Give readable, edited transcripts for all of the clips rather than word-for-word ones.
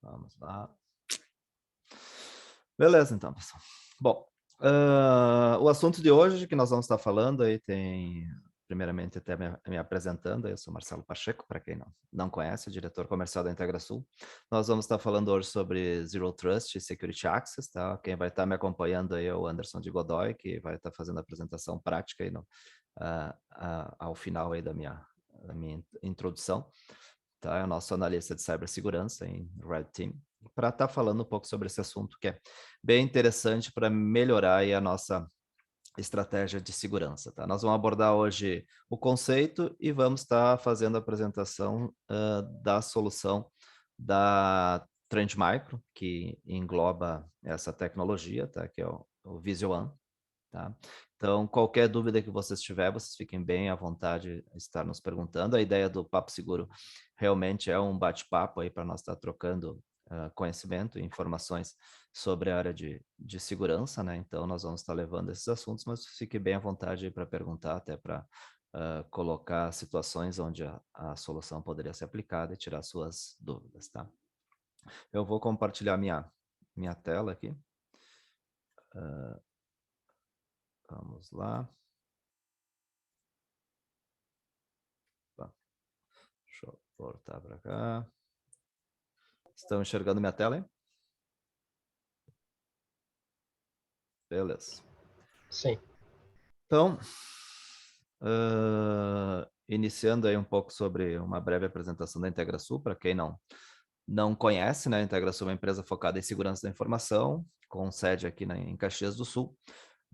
Vamos lá. Beleza, então, pessoal. Bom, o assunto de hoje que nós vamos estar falando aí tem, primeiramente, até me apresentando, eu sou Marcelo Pacheco, para quem não conhece, diretor comercial da IntegraSul. Nós vamos estar falando hoje sobre Zero Trust e Security Access, tá? Quem vai estar me acompanhando aí é o Anderson de Godoy, que vai estar fazendo a apresentação prática aí ao final aí da minha introdução. Tá? É o nosso analista de cibersegurança em Red Team, para estar falando um pouco sobre esse assunto que é bem interessante para melhorar aí a nossa estratégia de segurança. Tá? Nós vamos abordar hoje o conceito e vamos estar fazendo a apresentação da solução da Trend Micro, que engloba essa tecnologia, tá? Que é o Visual One. Tá? Então, qualquer dúvida que vocês tiverem, vocês fiquem bem à vontade de estar nos perguntando. A ideia do Papo Seguro realmente é um bate-papo aí para nós estar trocando conhecimento e informações sobre a área de segurança, né? Então, nós vamos estar levando esses assuntos, mas fique bem à vontade para perguntar, até para colocar situações onde a solução poderia ser aplicada e tirar suas dúvidas, tá? Eu vou compartilhar minha tela aqui. Vamos lá. Deixa eu voltar para cá. Estão enxergando minha tela, hein? Beleza. Sim. Então, iniciando aí um pouco sobre uma breve apresentação da IntegraSul, para quem não conhece, né? A IntegraSul é uma empresa focada em segurança da informação, com sede aqui em Caxias do Sul.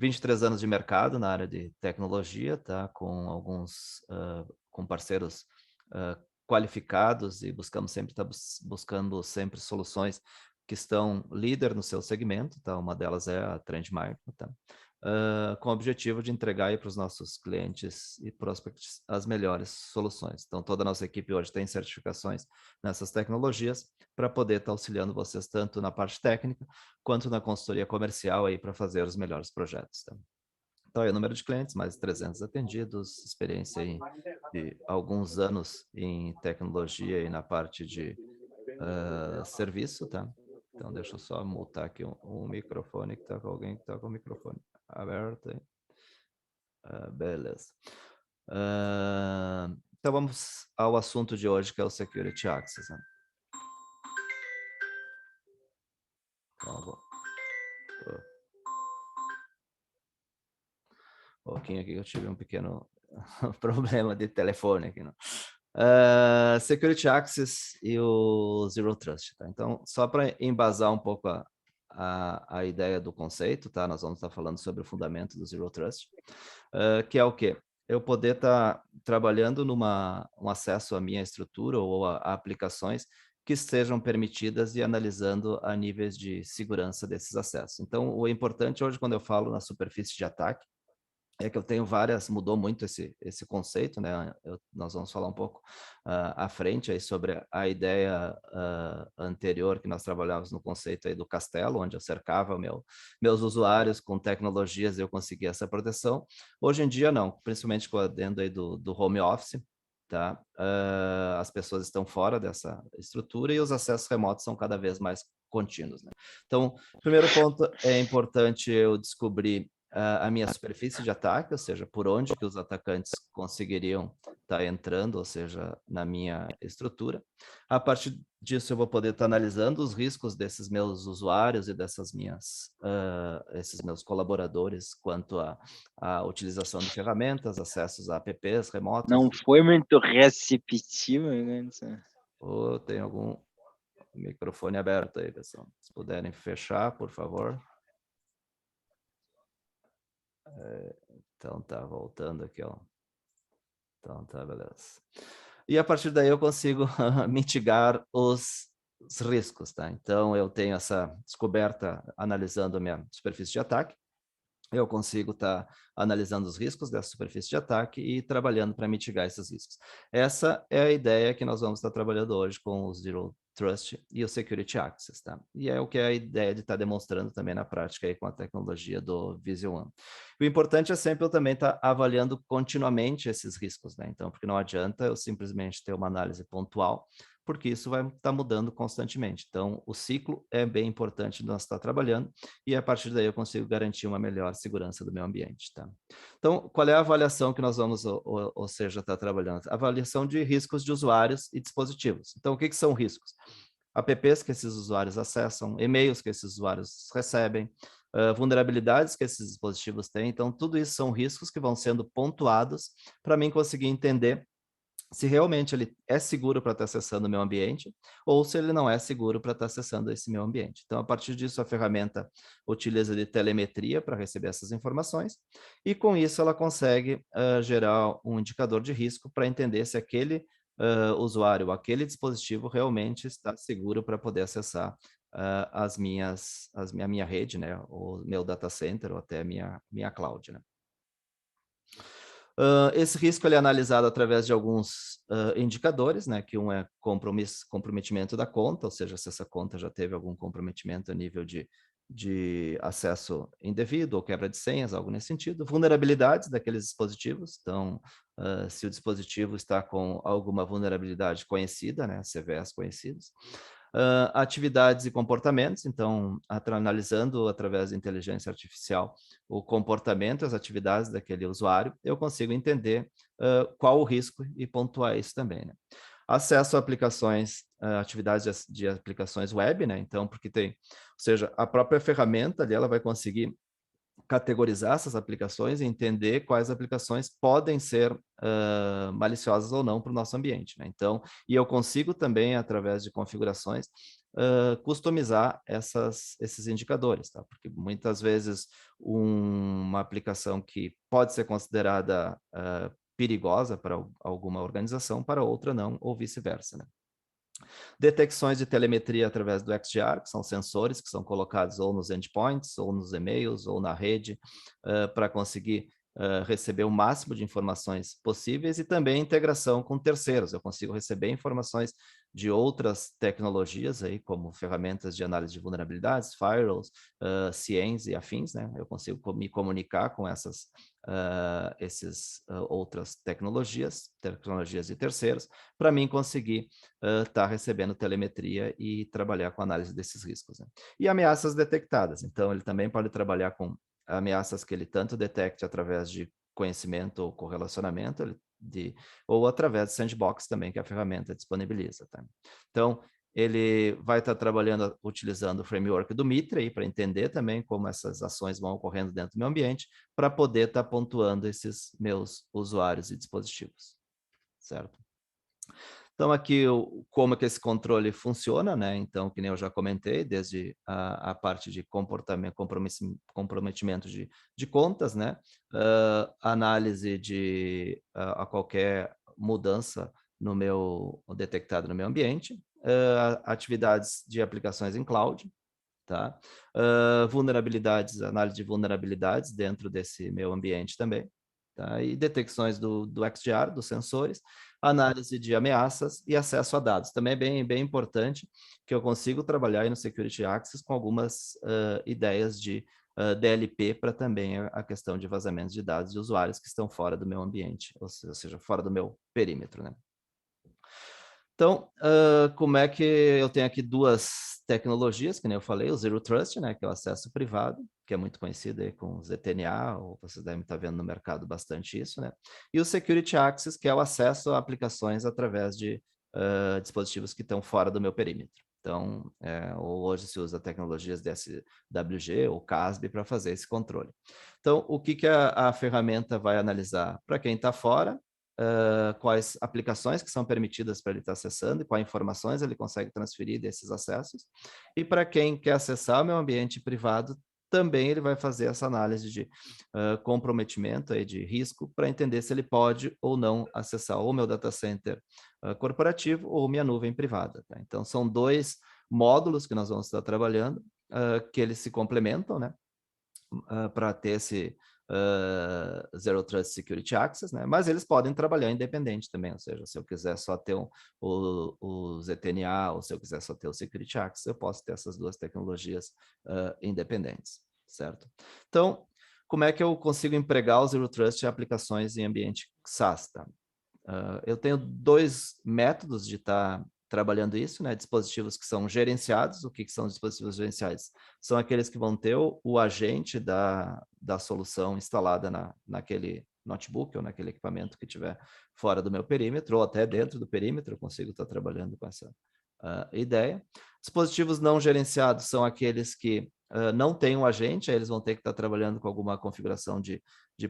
23 anos de mercado na área de tecnologia, tá? Com parceiros qualificados e buscamos sempre buscando sempre soluções que estão líder no seu segmento, tá? Uma delas é a Trend Micro, tá? Com o objetivo de entregar para os nossos clientes e prospects as melhores soluções. Então, toda a nossa equipe hoje tem certificações nessas tecnologias para poder estar auxiliando vocês tanto na parte técnica quanto na consultoria comercial aí para fazer os melhores projetos. Tá? Então, aí o número de clientes, mais de 300 atendidos, experiência de alguns anos em tecnologia e na parte de serviço, tá? Então, deixa eu só mutar aqui um microfone que está com alguém que está com o microfone aberto. Beleza. Então, vamos ao assunto de hoje, que é o Security Access. Né? Então, vou... Um pouquinho aqui que eu tive um pequeno problema de telefone aqui. Né? Security Access e o Zero Trust. Tá? Então, só para embasar um pouco a ideia do conceito, tá? Nós vamos estar falando sobre o fundamento do Zero Trust, que é o quê? Eu poder estar trabalhando um acesso à minha estrutura ou a aplicações que estejam permitidas e analisando a níveis de segurança desses acessos. Então, o importante hoje, quando eu falo na superfície de ataque, é que eu tenho mudou muito esse conceito, né? Nós vamos falar um pouco à frente aí sobre a ideia anterior que nós trabalhávamos no conceito aí do castelo, onde eu cercava meus usuários com tecnologias e eu conseguia essa proteção. Hoje em dia não, principalmente com o adendo aí do home office, tá? As pessoas estão fora dessa estrutura e os acessos remotos são cada vez mais contínuos, né? Então, primeiro ponto, é importante eu descobrir a minha superfície de ataque, ou seja, por onde que os atacantes conseguiriam estar entrando, ou seja, na minha estrutura. A partir disso, eu vou poder estar analisando os riscos desses meus usuários e esses meus colaboradores quanto à utilização de ferramentas, acessos a apps remotos. Não foi muito receptivo, né? Ou tem algum microfone aberto aí, pessoal? Se puderem fechar, por favor. Então tá, voltando aqui, ó. Então tá, beleza. E a partir daí eu consigo mitigar os riscos, tá? Então eu tenho essa descoberta analisando a minha superfície de ataque, eu consigo estar analisando os riscos dessa superfície de ataque e trabalhando para mitigar esses riscos. Essa é a ideia que nós vamos estar trabalhando hoje com o Zero Trust e o Security Access, tá? E é o que é a ideia de estar demonstrando também na prática aí com a tecnologia do Visual One. O importante é sempre eu também estar avaliando continuamente esses riscos, né? Então, porque não adianta eu simplesmente ter uma análise pontual, porque isso vai estar mudando constantemente. Então, o ciclo é bem importante nós estar trabalhando, e a partir daí eu consigo garantir uma melhor segurança do meu ambiente, tá? Então, qual é a avaliação que nós vamos, ou seja, estar trabalhando? Avaliação de riscos de usuários e dispositivos. Então, o que são riscos? Apps que esses usuários acessam, e-mails que esses usuários recebem, vulnerabilidades que esses dispositivos têm. Então, tudo isso são riscos que vão sendo pontuados para mim conseguir entender se realmente ele é seguro para estar acessando o meu ambiente ou se ele não é seguro para estar acessando esse meu ambiente. Então, a partir disso, a ferramenta utiliza de telemetria para receber essas informações e, com isso, ela consegue gerar um indicador de risco para entender se aquele usuário, aquele dispositivo realmente está seguro para poder acessar a minha rede, né, o meu data center ou até a minha cloud, né. Esse risco ele é analisado através de alguns indicadores, né, que um é comprometimento da conta, ou seja, se essa conta já teve algum comprometimento a nível de acesso indevido ou quebra de senhas, algo nesse sentido. Vulnerabilidades daqueles dispositivos, então, se o dispositivo está com alguma vulnerabilidade conhecida, né, CVEs conhecidos. Atividades e comportamentos, então, analisando através da inteligência artificial o comportamento, as atividades daquele usuário, eu consigo entender qual o risco e pontuar isso também, né? Acesso a aplicações, atividades de aplicações web, né? Então, porque tem, ou seja, a própria ferramenta ali, ela vai conseguir categorizar essas aplicações e entender quais aplicações podem ser maliciosas ou não para o nosso ambiente, né? Então, e eu consigo também, através de configurações, customizar esses indicadores, tá? Porque muitas vezes uma aplicação que pode ser considerada perigosa para alguma organização, para outra não, ou vice-versa, né? Detecções de telemetria através do XDR, que são sensores que são colocados ou nos endpoints, ou nos e-mails, ou na rede, para conseguir receber o máximo de informações possíveis, e também integração com terceiros. Eu consigo receber informações de outras tecnologias, aí, como ferramentas de análise de vulnerabilidades, firewalls, CIEMs e afins, né? Eu consigo me comunicar com essas outras tecnologias de terceiros, para mim conseguir estar recebendo telemetria e trabalhar com análise desses riscos, né? E ameaças detectadas. Então, ele também pode trabalhar com ameaças que ele tanto detecte através de conhecimento ou correlacionamento, ou através de sandbox também, que a ferramenta disponibiliza, tá? Então, ele vai estar trabalhando, utilizando o framework do Mitre para entender também como essas ações vão ocorrendo dentro do meu ambiente, para poder estar pontuando esses meus usuários e dispositivos, certo? Então, aqui, como é que esse controle funciona, né? Então, que nem eu já comentei, desde a parte de comportamento, comprometimento de contas, né? Análise de a qualquer mudança no meu, detectada no meu ambiente, atividades de aplicações em cloud, tá? Vulnerabilidades, análise de vulnerabilidades dentro desse meu ambiente também, tá? E detecções do XDR, dos sensores, análise de ameaças e acesso a dados. Também é bem importante que eu consigo trabalhar aí no Security Access com algumas ideias de DLP para também a questão de vazamentos de dados de usuários que estão fora do meu ambiente, ou seja, fora do meu perímetro, né? Então, como é que eu tenho aqui duas tecnologias, que nem eu falei, o Zero Trust, né, que é o acesso privado, que é muito conhecido aí com o ZTNA, ou vocês devem estar vendo no mercado bastante isso, né? E o Security Access, que é o acesso a aplicações através de dispositivos que estão fora do meu perímetro. Então, hoje se usa tecnologias DSWG ou CASB para fazer esse controle. Então, o que a ferramenta vai analisar? Para quem está fora, quais aplicações que são permitidas para ele estar acessando e quais informações ele consegue transferir desses acessos. E para quem quer acessar o meu ambiente privado, também ele vai fazer essa análise de comprometimento, aí, de risco, para entender se ele pode ou não acessar o meu data center corporativo ou minha nuvem privada, tá? Então, são dois módulos que nós vamos estar trabalhando, que eles se complementam, né? Para ter esse Zero Trust Security Access, né? Mas eles podem trabalhar independente também, ou seja, se eu quiser só ter o ZTNA ou se eu quiser só ter o Security Access, eu posso ter essas duas tecnologias independentes, certo? Então, como é que eu consigo empregar o Zero Trust em aplicações em ambiente SaaS, tá? Eu tenho dois métodos de estar trabalhando isso, né? Dispositivos que são gerenciados. O que são os dispositivos gerenciados? São aqueles que vão ter o agente da solução instalada naquele notebook ou naquele equipamento que estiver fora do meu perímetro ou até dentro do perímetro. Eu consigo estar trabalhando com essa ideia. Dispositivos não gerenciados são aqueles que não têm um agente, aí eles vão ter que estar trabalhando com alguma configuração de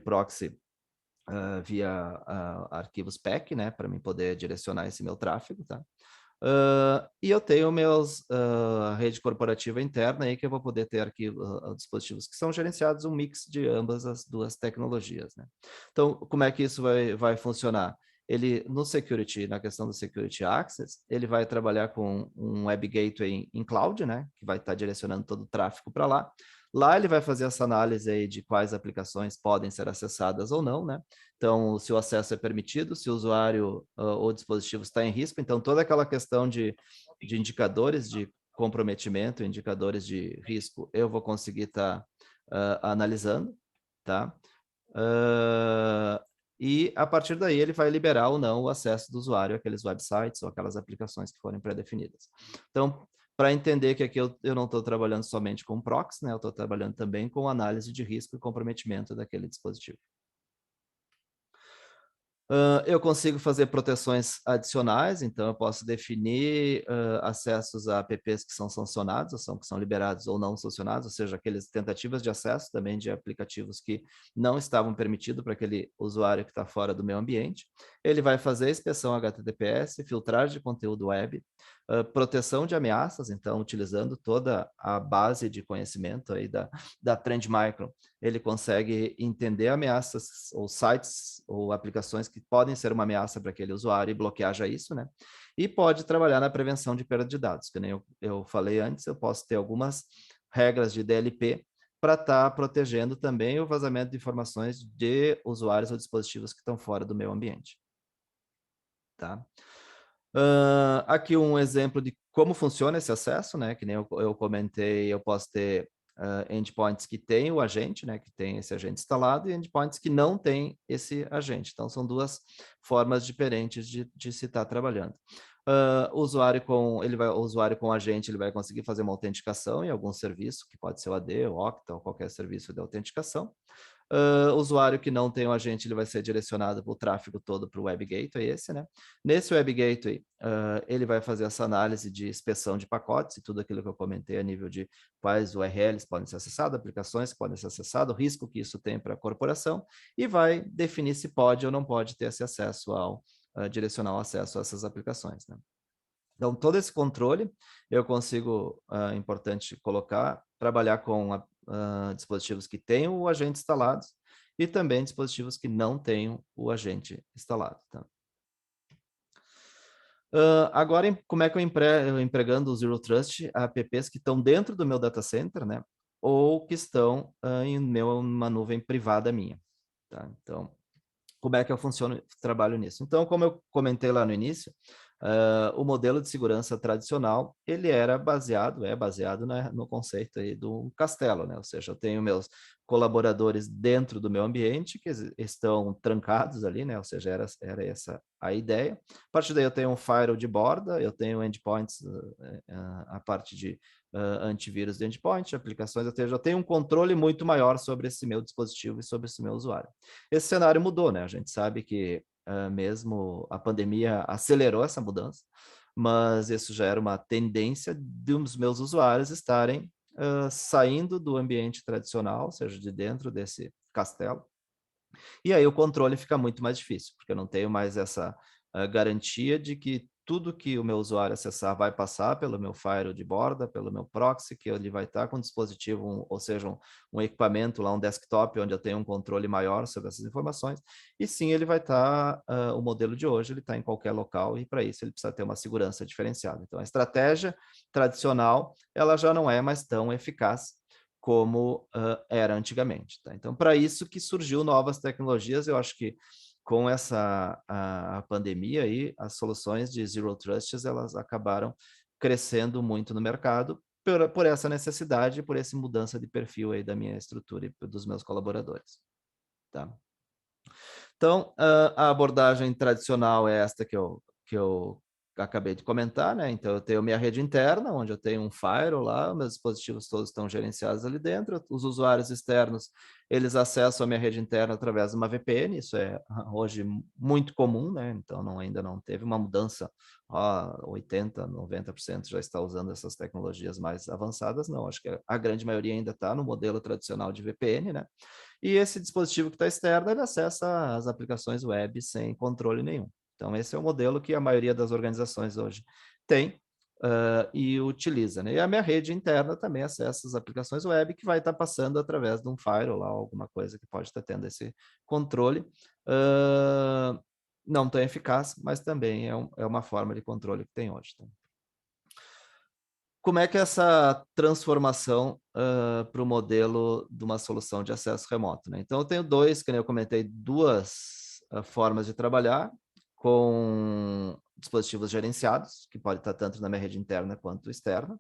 proxy via arquivos PEC, né, para mim poder direcionar esse meu tráfego, tá? E eu tenho meus rede corporativa interna aí que eu vou poder ter dispositivos que são gerenciados, um mix de ambas as duas tecnologias, né? Então, como é que isso vai funcionar? Ele, no security, na questão do security access, ele vai trabalhar com um web gateway em cloud, né, que vai estar direcionando todo o tráfego para lá. Lá ele vai fazer essa análise aí de quais aplicações podem ser acessadas ou não, né? Então, se o acesso é permitido, se o usuário ou dispositivo está em risco, então toda aquela questão de indicadores de comprometimento, indicadores de risco, eu vou conseguir estar analisando, tá? E a partir daí ele vai liberar ou não o acesso do usuário àqueles websites ou aquelas aplicações que forem pré-definidas. Então, para entender que aqui eu não estou trabalhando somente com proxy, né? Eu estou trabalhando também com análise de risco e comprometimento daquele dispositivo. Eu consigo fazer proteções adicionais, então eu posso definir acessos a apps que são sancionados, ou que são liberados ou não sancionados, ou seja, aquelas tentativas de acesso também de aplicativos que não estavam permitidos para aquele usuário que está fora do meu ambiente. Ele vai fazer inspeção HTTPS, filtragem de conteúdo web, proteção de ameaças, então utilizando toda a base de conhecimento aí da Trend Micro, ele consegue entender ameaças ou sites ou aplicações que podem ser uma ameaça para aquele usuário e bloquear já isso, né? E pode trabalhar na prevenção de perda de dados, que nem eu falei antes, eu posso ter algumas regras de DLP para estar protegendo também o vazamento de informações de usuários ou dispositivos que estão fora do meu ambiente. Tá? Aqui um exemplo de como funciona esse acesso, né? Que nem eu comentei, eu posso ter endpoints que têm o agente, né? Que tem esse agente instalado, e endpoints que não têm esse agente. Então, são duas formas diferentes de se estar trabalhando. O usuário com agente, ele vai conseguir fazer uma autenticação em algum serviço, que pode ser o AD, o Okta, ou qualquer serviço de autenticação. Usuário que não tem o agente, ele vai ser direcionado para o tráfego todo para o Web Gateway, esse, né? Nesse Web Gateway, ele vai fazer essa análise de inspeção de pacotes e tudo aquilo que eu comentei a nível de quais URLs podem ser acessados, aplicações que podem ser acessadas, o risco que isso tem para a corporação, e vai definir se pode ou não pode ter esse acesso direcionar o acesso a essas aplicações, né? Então, todo esse controle eu consigo, importante colocar, trabalhar com dispositivos que tenham o agente instalado e também dispositivos que não tenham o agente instalado. Tá? Agora, como é que eu empregando o Zero Trust apps que estão dentro do meu data center, né? Ou que estão em uma nuvem privada minha. Tá? Então, como é que eu trabalho nisso? Então, como eu comentei lá no início, o modelo de segurança tradicional, ele é baseado no conceito aí do castelo, né? Ou seja, eu tenho meus colaboradores dentro do meu ambiente que estão trancados ali, né? Ou seja, era essa a ideia. A partir daí eu tenho um firewall de borda, eu tenho endpoints, a parte de antivírus de endpoint, aplicações, ou seja, eu tenho um controle muito maior sobre esse meu dispositivo e sobre esse meu usuário. Esse cenário mudou, né? A gente sabe que mesmo a pandemia acelerou essa mudança, mas isso já era uma tendência dos meus usuários estarem saindo do ambiente tradicional, ou seja, de dentro desse castelo, e aí o controle fica muito mais difícil, porque eu não tenho mais essa garantia de que tudo que o meu usuário acessar vai passar pelo meu firewall de borda, pelo meu proxy, que ele vai estar com um dispositivo, ou seja, um equipamento lá, um desktop, onde eu tenho um controle maior sobre essas informações, e sim, ele vai estar, o modelo de hoje, ele está em qualquer local, e para isso ele precisa ter uma segurança diferenciada. Então, a estratégia tradicional, ela já não é mais tão eficaz como era antigamente. Tá? Então, para isso que surgiu novas tecnologias, eu acho que com essa a pandemia aí, as soluções de Zero Trust, elas acabaram crescendo muito no mercado por essa necessidade, por essa mudança de perfil aí da minha estrutura e dos meus colaboradores. Tá? Então, a abordagem tradicional é esta que eu acabei de comentar, né? Então, eu tenho minha rede interna, onde eu tenho um firewall lá, meus dispositivos todos estão gerenciados ali dentro, os usuários externos, eles acessam a minha rede interna através de uma VPN, isso é hoje muito comum, né? Então, ainda não teve uma mudança, 80%, 90% já está usando essas tecnologias mais avançadas, não, acho que a grande maioria ainda está no modelo tradicional de VPN, né? E esse dispositivo que está externo, ele acessa as aplicações web sem controle nenhum. Então, esse é o modelo que a maioria das organizações hoje tem e utiliza, né? E a minha rede interna também acessa as aplicações web que vai estar passando através de um firewall, alguma coisa que pode estar tendo esse controle. Não tão eficaz, mas também é uma forma de controle que tem hoje. Tá? Como é que é essa transformação para o modelo de uma solução de acesso remoto? Né? Então, eu tenho que eu comentei, duas formas de trabalhar com dispositivos gerenciados, que pode estar tanto na minha rede interna quanto externa.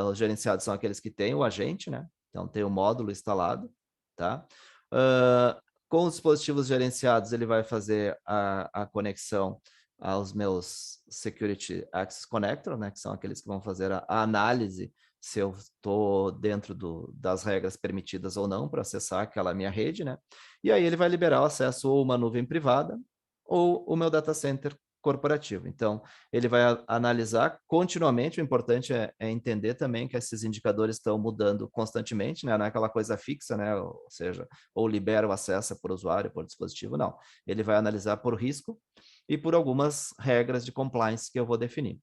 Os gerenciados são aqueles que têm o agente, né? Então, tem o módulo instalado, tá? Com os dispositivos gerenciados, ele vai fazer a conexão aos meus Security Access Connector, né, que são aqueles que vão fazer a análise se eu estou dentro das regras permitidas ou não para acessar aquela minha rede, né? E aí ele vai liberar o acesso ou uma nuvem privada ou o meu data center corporativo. Então, ele vai analisar continuamente, o importante é entender também que esses indicadores estão mudando constantemente, né? Não é aquela coisa fixa, né? Ou seja, ou libera o acesso por usuário, por dispositivo, não. Ele vai analisar por risco e por algumas regras de compliance que eu vou definir.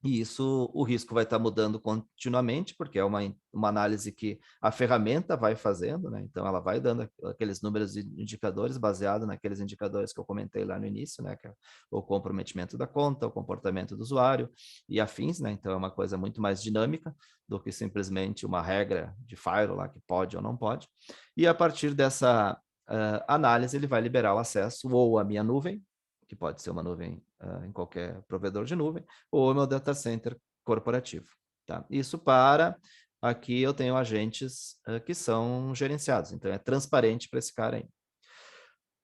E isso, o risco vai estar mudando continuamente, porque é uma análise que a ferramenta vai fazendo, né? Então, ela vai dando aqueles números de indicadores baseado naqueles indicadores que eu comentei lá no início, né? Que é o comprometimento da conta, o comportamento do usuário e afins, né? Então, é uma coisa muito mais dinâmica do que simplesmente uma regra de firewall lá que pode ou não pode. E a partir dessa análise, ele vai liberar o acesso ou à minha nuvem, que pode ser uma nuvem em qualquer provedor de nuvem, ou meu data center corporativo. Tá? Isso aqui eu tenho agentes que são gerenciados, então é transparente para esse cara aí.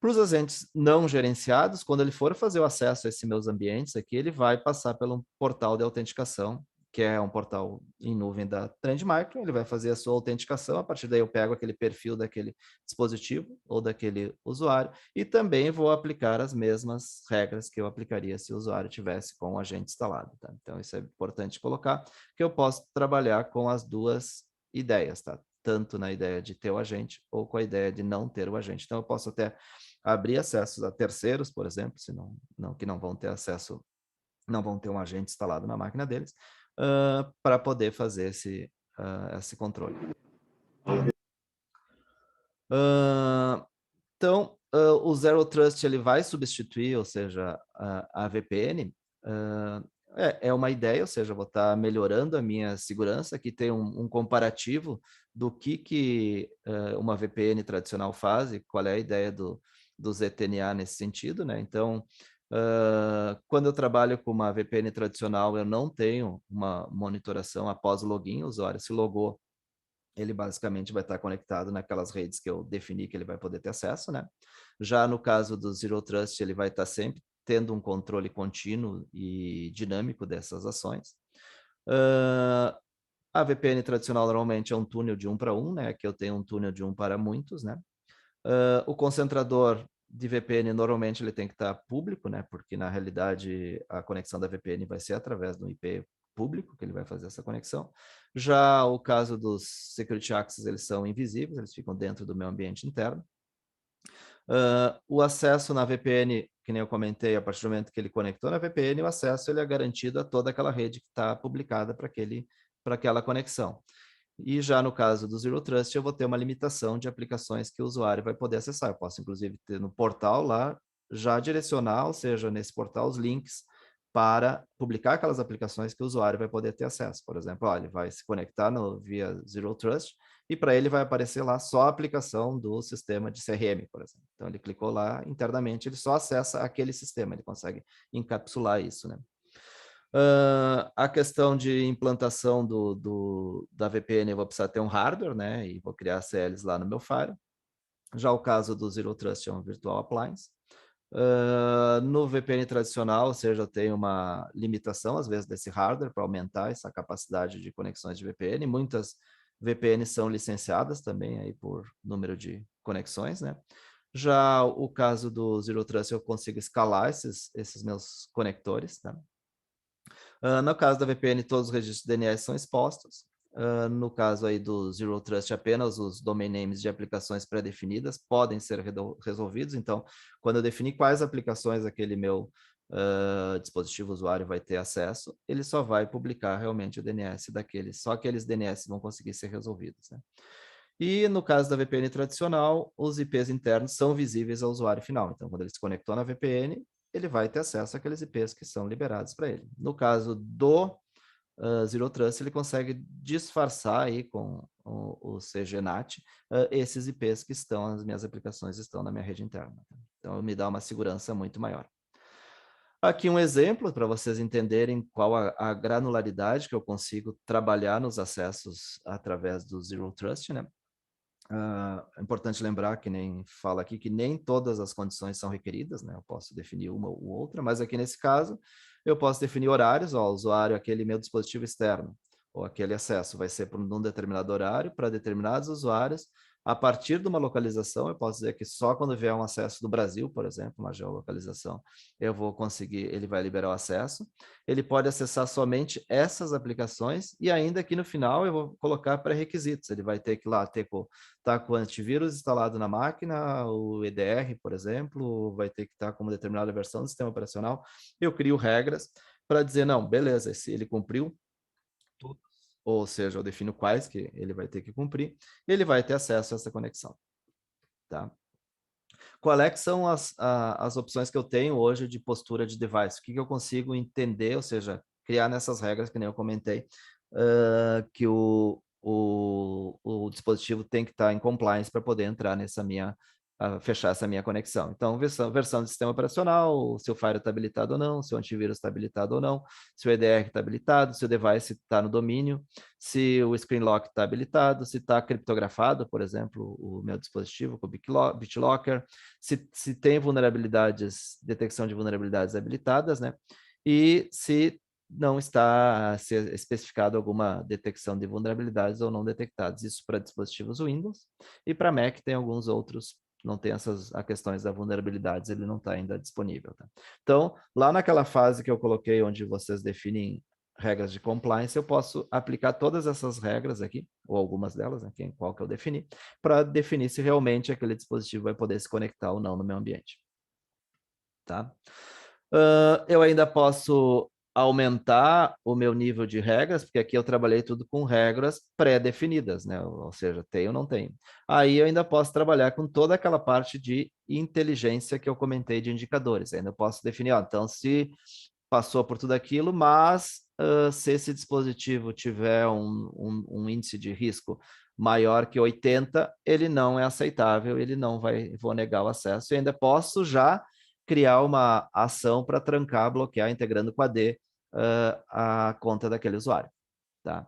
Para os agentes não gerenciados, quando ele for fazer o acesso a esses meus ambientes aqui, ele vai passar pelo portal de autenticação, que é um portal em nuvem da Trend Micro, ele vai fazer a sua autenticação, a partir daí eu pego aquele perfil daquele dispositivo ou daquele usuário e também vou aplicar as mesmas regras que eu aplicaria se o usuário tivesse com o agente instalado. Tá? Então, isso é importante colocar, que eu posso trabalhar com as duas ideias, tá? Tanto na ideia de ter o agente ou com a ideia de não ter o agente. Então, eu posso até abrir acessos a terceiros, por exemplo, que não vão ter acesso, não vão ter um agente instalado na máquina deles, para poder fazer esse controle. Então, o Zero Trust ele vai substituir, ou seja, a VPN, é uma ideia, ou seja, eu vou estar melhorando a minha segurança, aqui tem um comparativo do que uma VPN tradicional faz e qual é a ideia do ZTNA nesse sentido, né? Então, quando eu trabalho com uma VPN tradicional, eu não tenho uma monitoração após o login, o usuário se logou, ele basicamente vai estar conectado naquelas redes que eu defini que ele vai poder ter acesso, né? Já no caso do Zero Trust, ele vai estar sempre tendo um controle contínuo e dinâmico dessas ações. A VPN tradicional normalmente é um túnel de 1 para 1, né? Aqui eu tenho um túnel de 1 para muitos, né? O concentrador de VPN normalmente ele tem que estar público, né? Porque na realidade a conexão da VPN vai ser através do IP público que ele vai fazer essa conexão. Já o caso dos Security Access, eles são invisíveis, eles ficam dentro do meu ambiente interno. O acesso na VPN, que nem eu comentei, a partir do momento que ele conectou na VPN, o acesso ele é garantido a toda aquela rede que está publicada para aquela conexão. E já no caso do Zero Trust, eu vou ter uma limitação de aplicações que o usuário vai poder acessar. Eu posso, inclusive, ter no portal lá, já direcionar, ou seja, nesse portal, os links para publicar aquelas aplicações que o usuário vai poder ter acesso. Por exemplo, ele vai se conectar via Zero Trust e para ele vai aparecer lá só a aplicação do sistema de CRM, por exemplo. Então, ele clicou lá internamente, ele só acessa aquele sistema, ele consegue encapsular isso, né? A questão de implantação da VPN, eu vou precisar ter um hardware, né? E vou criar CLs lá no meu Firewall. Já o caso do Zero Trust é um Virtual Appliance. No VPN tradicional, ou seja, eu tenho uma limitação, às vezes, desse hardware para aumentar essa capacidade de conexões de VPN. Muitas VPNs são licenciadas também aí por número de conexões, né? Já o caso do Zero Trust, eu consigo escalar esses meus conectores, tá? No caso da VPN, todos os registros de DNS são expostos. No caso aí do Zero Trust, apenas os domain names de aplicações pré-definidas podem ser resolvidos. Então, quando eu definir quais aplicações aquele meu dispositivo usuário vai ter acesso, ele só vai publicar realmente o DNS daqueles. Só aqueles DNS vão conseguir ser resolvidos, né? E no caso da VPN tradicional, os IPs internos são visíveis ao usuário final. Então, quando ele se conectou na VPN, ele vai ter acesso àqueles IPs que são liberados para ele. No caso do Zero Trust, ele consegue disfarçar aí com o CGNAT esses IPs que estão, as minhas aplicações estão na minha rede interna. Então, me dá uma segurança muito maior. Aqui um exemplo para vocês entenderem qual a granularidade que eu consigo trabalhar nos acessos através do Zero Trust, né? É importante lembrar que nem fala aqui que nem todas as condições são requeridas, né? Eu posso definir uma ou outra, mas aqui nesse caso eu posso definir horários, ó, o usuário, aquele meu dispositivo externo, ou aquele acesso vai ser por um determinado horário para determinados usuários. A partir de uma localização, eu posso dizer que só quando vier um acesso do Brasil, por exemplo, uma geolocalização, eu vou conseguir, ele vai liberar o acesso. Ele pode acessar somente essas aplicações e ainda aqui no final eu vou colocar pré-requisitos. Ele vai ter que lá ter tá com o antivírus instalado na máquina, o EDR, por exemplo, vai ter que estar com uma determinada versão do sistema operacional. Eu crio regras para dizer, não, beleza, se ele cumpriu tudo, ou seja, eu defino quais que ele vai ter que cumprir, ele vai ter acesso a essa conexão. Tá? Qual é que são as opções que eu tenho hoje de postura de device? O que eu consigo entender, ou seja, criar nessas regras, que nem eu comentei, que o dispositivo tem que estar em compliance para poder entrar nessa minha, fechar essa minha conexão. Então, versão do sistema operacional, se o Fire está habilitado ou não, se o antivírus está habilitado ou não, se o EDR está habilitado, se o device está no domínio, se o screen lock está habilitado, se está criptografado, por exemplo, o meu dispositivo com o BitLocker, se tem vulnerabilidades, detecção de vulnerabilidades habilitadas, né? E se não está especificado alguma detecção de vulnerabilidades ou não detectadas. Isso para dispositivos Windows. E para Mac tem alguns outros, não tem essas questões da vulnerabilidades, ele não está ainda disponível. Tá? Então, lá naquela fase que eu coloquei, onde vocês definem regras de compliance, eu posso aplicar todas essas regras aqui, ou algumas delas, né, qual que eu defini, para definir se realmente aquele dispositivo vai poder se conectar ou não no meu ambiente. Tá? Eu ainda posso aumentar o meu nível de regras, porque aqui eu trabalhei tudo com regras pré-definidas, né? Ou seja, tem ou não tem. Aí eu ainda posso trabalhar com toda aquela parte de inteligência que eu comentei de indicadores. Ainda posso definir, ó, então se passou por tudo aquilo, mas se esse dispositivo tiver um índice de risco maior que 80, ele não é aceitável, ele não vai, vou negar o acesso. E ainda posso já criar uma ação para trancar, bloquear, integrando com a D a conta daquele usuário. Tá?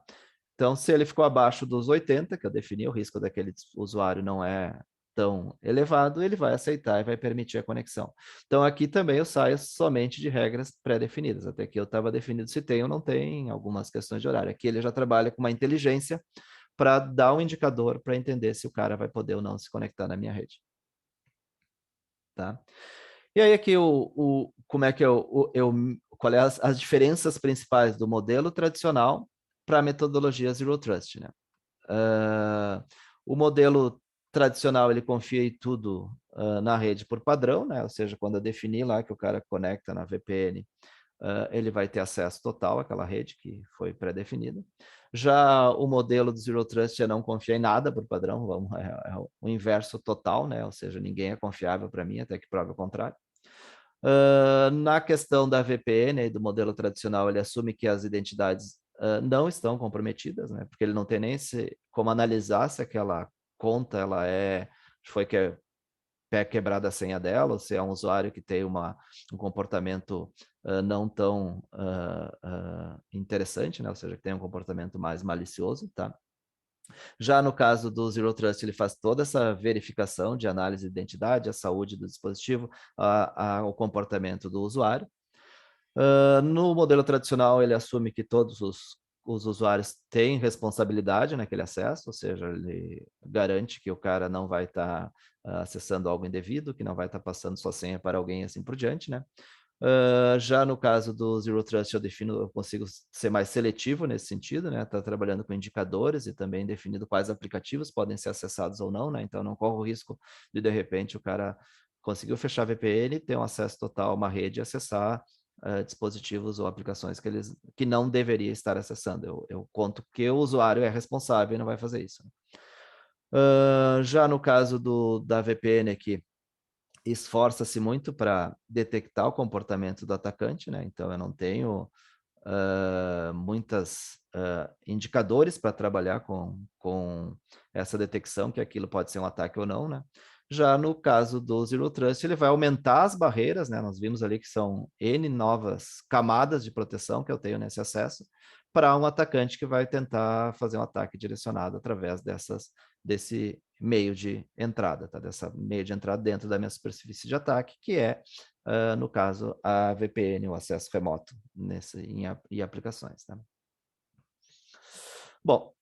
Então, se ele ficou abaixo dos 80, que eu defini, o risco daquele usuário não é tão elevado, ele vai aceitar e vai permitir a conexão. Então, aqui também eu saio somente de regras pré-definidas. Até aqui eu estava definido se tem ou não tem, algumas questões de horário. Aqui ele já trabalha com uma inteligência para dar um indicador para entender se o cara vai poder ou não se conectar na minha rede. Tá? E aí aqui como é que qual é as diferenças principais do modelo tradicional para a metodologia Zero Trust, né? O modelo tradicional, ele confia em tudo na rede por padrão, né? Ou seja, quando eu definir lá que o cara conecta na VPN, ele vai ter acesso total àquela rede que foi pré-definida. Já o modelo do Zero Trust é não confiar em nada por padrão, é o inverso total, né? Ou seja, ninguém é confiável para mim, até que prove o contrário. Na questão da VPN e do modelo tradicional, ele assume que as identidades não estão comprometidas, né? Porque ele não tem nem como analisar se aquela conta ela foi pé quebrada a senha dela, ou se é um usuário que tem um comportamento não tão interessante, né? Ou seja, que tem um comportamento mais malicioso, tá? Já no caso do Zero Trust, ele faz toda essa verificação de análise de identidade, a saúde do dispositivo, o comportamento do usuário. No modelo tradicional, ele assume que todos os usuários têm responsabilidade naquele acesso, ou seja, ele garante que o cara não vai estar acessando algo indevido, que não vai estar passando sua senha para alguém e assim por diante, né? Já no caso do Zero Trust, eu consigo ser mais seletivo nesse sentido, né? Tá trabalhando com indicadores e também definindo quais aplicativos podem ser acessados ou não, né? Então, não corro o risco de repente, o cara conseguiu fechar a VPN, ter um acesso total a uma rede e acessar dispositivos ou aplicações que não deveria estar acessando. Eu conto que o usuário é responsável e não vai fazer isso. Já no caso da VPN aqui, esforça-se muito para detectar o comportamento do atacante, né? Então eu não tenho muitas indicadores para trabalhar com essa detecção, que aquilo pode ser um ataque ou não, né? Já no caso do Zero Trust, ele vai aumentar as barreiras, né? Nós vimos ali que são N novas camadas de proteção que eu tenho nesse acesso, para um atacante que vai tentar fazer um ataque direcionado através desse meio de entrada, tá? Dessa meio de entrada dentro da minha superfície de ataque, que é, no caso, a VPN, o acesso remoto em aplicações, tá? Bom,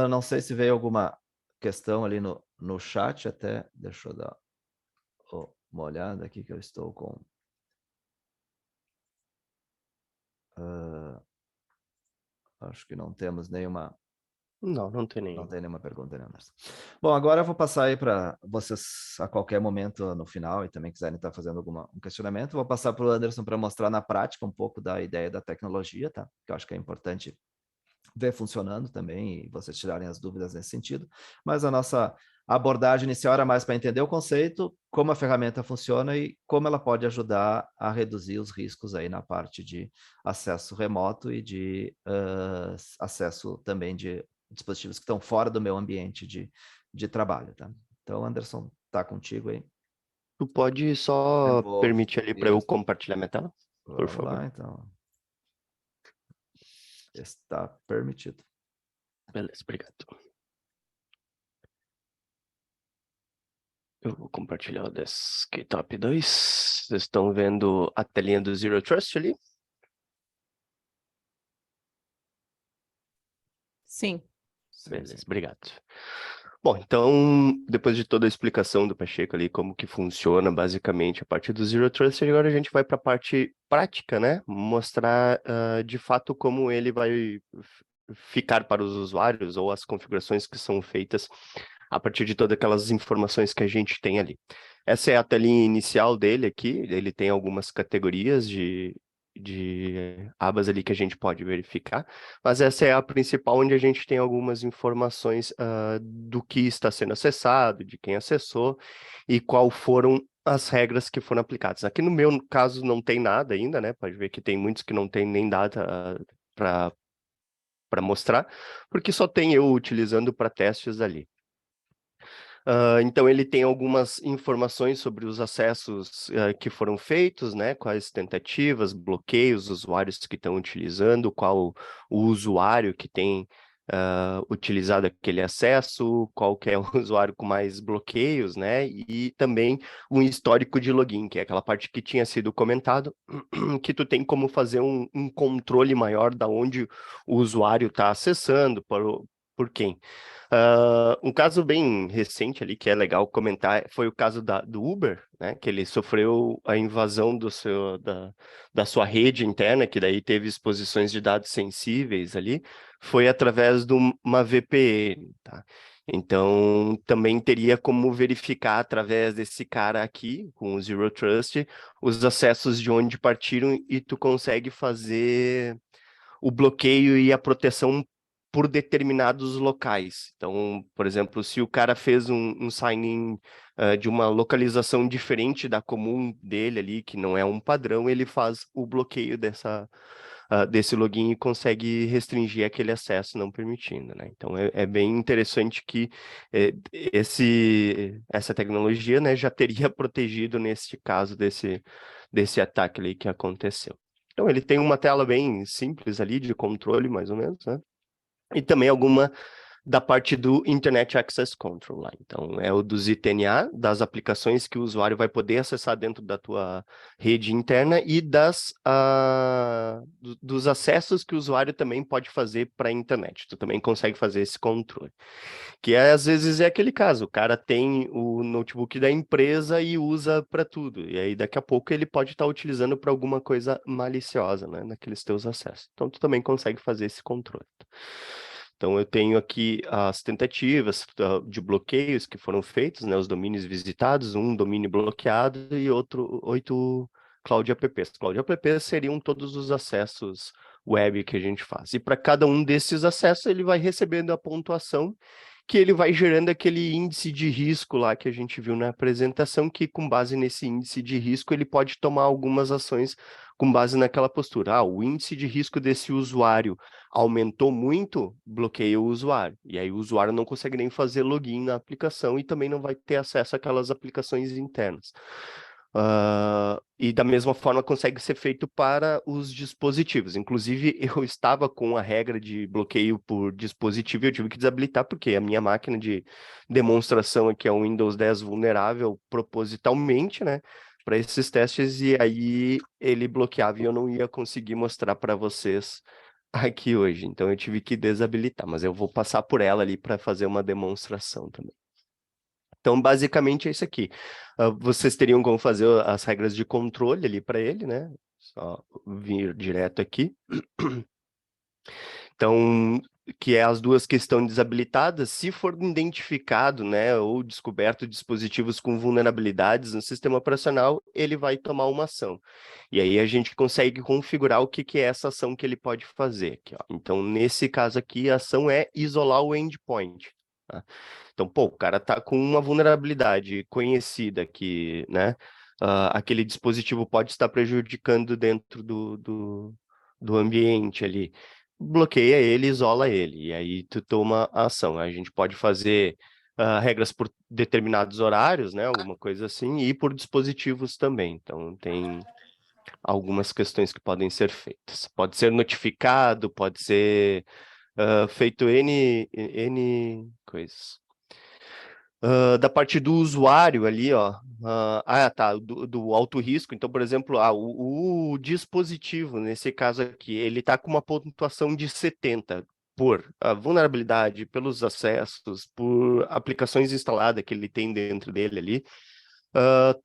não sei se veio alguma questão ali no chat, até deixa eu dar uma olhada aqui que eu estou com... acho que não temos nenhuma... Não tem Não nenhum. tem nenhuma pergunta, né, Anderson? Bom, agora eu vou passar aí para vocês, a qualquer momento no final, e também quiserem estar fazendo um questionamento, vou passar para o Anderson para mostrar na prática um pouco da ideia da tecnologia, tá? Que eu acho que é importante ver funcionando também e vocês tirarem as dúvidas nesse sentido. Mas a nossa abordagem inicial era mais para entender o conceito, como a ferramenta funciona e como ela pode ajudar a reduzir os riscos aí na parte de acesso remoto e de acesso também de dispositivos que estão fora do meu ambiente de trabalho, tá? Então, Anderson, tá contigo aí. Tu pode só permitir ali para eu compartilhar minha tela? Por Vamos favor. lá, então. Está permitido. Beleza, obrigado. Eu vou compartilhar o Desktop 2. Vocês estão vendo a telinha do Zero Trust ali? Sim. Beleza, obrigado. Bom, então, depois de toda a explicação do Pacheco ali, como que funciona basicamente a parte do Zero Trust, agora a gente vai para a parte prática, né? Mostrar de fato como ele vai ficar para os usuários ou as configurações que são feitas a partir de todas aquelas informações que a gente tem ali. Essa é a telinha inicial dele aqui, ele tem algumas categorias de abas ali que a gente pode verificar, mas essa é a principal onde a gente tem algumas informações do que está sendo acessado, de quem acessou e qual foram as regras que foram aplicadas. Aqui no meu caso não tem nada ainda, né? Pode ver que tem muitos que não tem nem data para mostrar, porque só tem eu utilizando para testes ali. Então, ele tem algumas informações sobre os acessos que foram feitos, né? Quais tentativas, bloqueios, usuários que estão utilizando, qual o usuário que tem utilizado aquele acesso, qual que é o usuário com mais bloqueios, né? E também um histórico de login, que é aquela parte que tinha sido comentado, que tu tem como fazer um controle maior da onde o usuário está acessando, por quem. Um caso bem recente ali, que é legal comentar, foi o caso do Uber, né? Que ele sofreu a invasão da sua rede interna, que daí teve exposições de dados sensíveis ali, foi através de uma VPN, tá? Então, também teria como verificar através desse cara aqui, com o Zero Trust, os acessos de onde partiram e tu consegue fazer o bloqueio e a proteção por determinados locais. Então, por exemplo, se o cara fez um sign-in de uma localização diferente da comum dele ali, que não é um padrão, ele faz o bloqueio desse login e consegue restringir aquele acesso não permitindo, né? Então, é bem interessante que essa tecnologia, né, já teria protegido neste caso desse ataque ali que aconteceu. Então, ele tem uma tela bem simples ali de controle, mais ou menos, né? E também da parte do Internet Access Control lá. Então, é o dos ITNA, das aplicações que o usuário vai poder acessar dentro da tua rede interna e dos acessos que o usuário também pode fazer para a internet. Tu também consegue fazer esse controle. Que às vezes é aquele caso, o cara tem o notebook da empresa e usa para tudo. E aí daqui a pouco ele pode estar utilizando para alguma coisa maliciosa, né, naqueles teus acessos. Então tu também consegue fazer esse controle. Então eu tenho aqui as tentativas de bloqueios que foram feitos, né, os domínios visitados, um domínio bloqueado e outro 8 Cloud Apps. Cloud Apps seriam todos os acessos web que a gente faz. E para cada um desses acessos ele vai recebendo a pontuação que ele vai gerando aquele índice de risco lá que a gente viu na apresentação, que com base nesse índice de risco ele pode tomar algumas ações com base naquela postura. Ah, o índice de risco desse usuário aumentou muito, bloqueia o usuário. E aí o usuário não consegue nem fazer login na aplicação e também não vai ter acesso àquelas aplicações internas. E da mesma forma consegue ser feito para os dispositivos. Inclusive, eu estava com a regra de bloqueio por dispositivo e eu tive que desabilitar, porque a minha máquina de demonstração aqui é um Windows 10 vulnerável propositalmente, né? Para esses testes, e aí ele bloqueava e eu não ia conseguir mostrar para vocês aqui hoje. Então eu tive que desabilitar, mas eu vou passar por ela ali para fazer uma demonstração também. Então, basicamente é isso aqui. Vocês teriam como fazer as regras de controle ali para ele, né? Só vir direto aqui. Então, que é as duas que estão desabilitadas, se for identificado, né, ou descoberto dispositivos com vulnerabilidades no sistema operacional, ele vai tomar uma ação. E aí a gente consegue configurar o que é essa ação que ele pode fazer. Aqui, ó. Então, nesse caso aqui, a ação é isolar o endpoint. Tá? Então, pô, o cara tá com uma vulnerabilidade conhecida que, né, aquele dispositivo pode estar prejudicando dentro do ambiente ali. Bloqueia ele, isola ele, e aí tu toma a ação. A gente pode fazer regras por determinados horários, né, alguma coisa assim, e por dispositivos também. Então, tem algumas questões que podem ser feitas. Pode ser notificado, pode ser feito N coisas. Da parte do usuário ali, ó. Tá, do alto risco. Então, por exemplo, o dispositivo, nesse caso aqui, ele está com uma pontuação de 70 por vulnerabilidade, pelos acessos, por aplicações instaladas que ele tem dentro dele ali.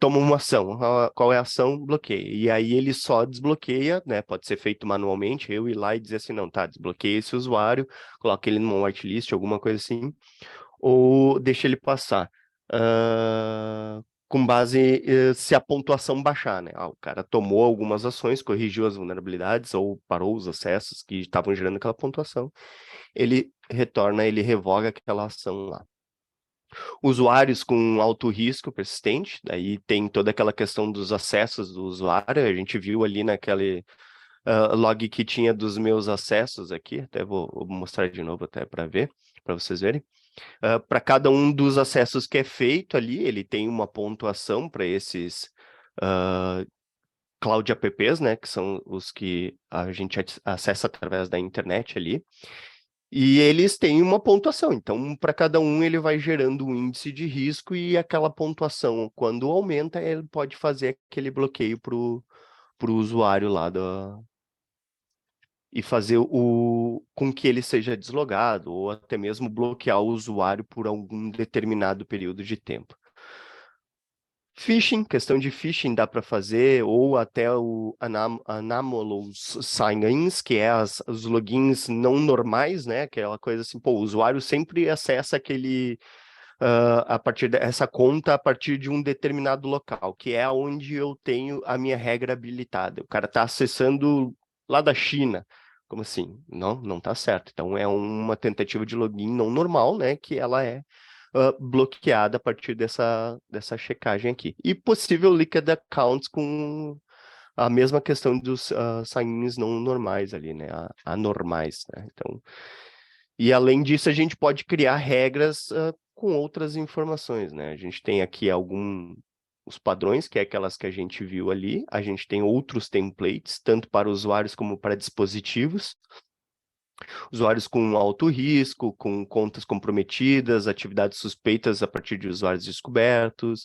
Toma uma ação. Qual é a ação? Bloqueia. E aí ele só desbloqueia, né? Pode ser feito manualmente, eu ir lá e dizer assim, não, tá, desbloqueia esse usuário, coloca ele numa whitelist, alguma coisa assim, ou deixa ele passar. Com base se a pontuação baixar, né? O cara tomou algumas ações, corrigiu as vulnerabilidades ou parou os acessos que estavam gerando aquela pontuação, ele retorna, ele revoga aquela ação lá. Usuários com alto risco persistente, daí tem toda aquela questão dos acessos do usuário, a gente viu ali naquele log que tinha dos meus acessos aqui, até vou mostrar de novo até para ver, para vocês verem. Para cada um dos acessos que é feito ali, ele tem uma pontuação para esses Cloud Apps, né, que são os que a gente acessa através da internet ali. E eles têm uma pontuação, então para cada um ele vai gerando um índice de risco e aquela pontuação, quando aumenta, ele pode fazer aquele bloqueio para o usuário lá e fazer com que ele seja deslogado, ou até mesmo bloquear o usuário por algum determinado período de tempo. Phishing, questão de phishing dá para fazer, ou até o anomalous sign-ins, que é os logins não normais, né? Aquela coisa assim, pô, o usuário sempre acessa a partir dessa conta a partir de um determinado local, que é onde eu tenho a minha regra habilitada. O cara está acessando lá da China. Como assim? Não está certo. Então é uma tentativa de login não normal, né? Que ela é bloqueada a partir dessa checagem aqui. E possível liquid accounts com a mesma questão dos sign-ins não normais ali, né? Anormais, né? Então, e além disso, a gente pode criar regras com outras informações, né? A gente tem aqui os padrões, que é aquelas que a gente viu ali. A gente tem outros templates, tanto para usuários como para dispositivos. Usuários com alto risco, com contas comprometidas, atividades suspeitas a partir de usuários descobertos,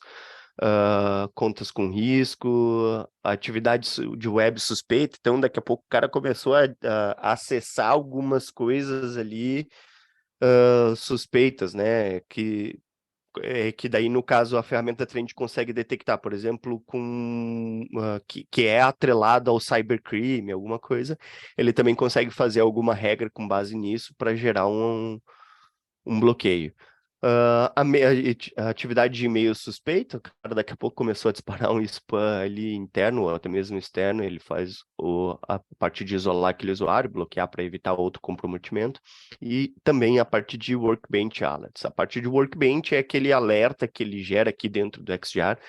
contas com risco, atividades de web suspeita. Então, daqui a pouco o cara começou a acessar algumas coisas ali suspeitas, né? Que daí, no caso, a ferramenta Trend consegue detectar, por exemplo, que é atrelado ao cybercrime, alguma coisa, ele também consegue fazer alguma regra com base nisso para gerar um bloqueio. A atividade de e-mail suspeito, o cara daqui a pouco começou a disparar um spam ali interno, ou até mesmo externo, ele faz a parte de isolar aquele usuário, bloquear para evitar outro comprometimento, e também a parte de Workbench Alerts. A parte de Workbench é aquele alerta que ele gera aqui dentro do XDR,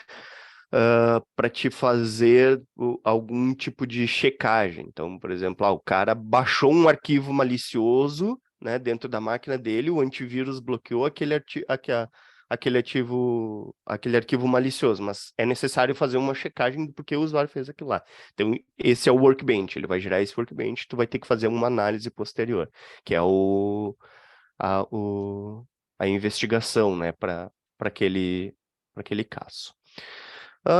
para te fazer algum tipo de checagem. Então, por exemplo, o cara baixou um arquivo malicioso, né, dentro da máquina dele, o antivírus bloqueou aquele arquivo malicioso, mas é necessário fazer uma checagem do porquê o usuário fez aquilo lá. Então, esse é o Workbench, ele vai gerar esse Workbench, tu vai ter que fazer uma análise posterior, que é a investigação, né, para aquele caso.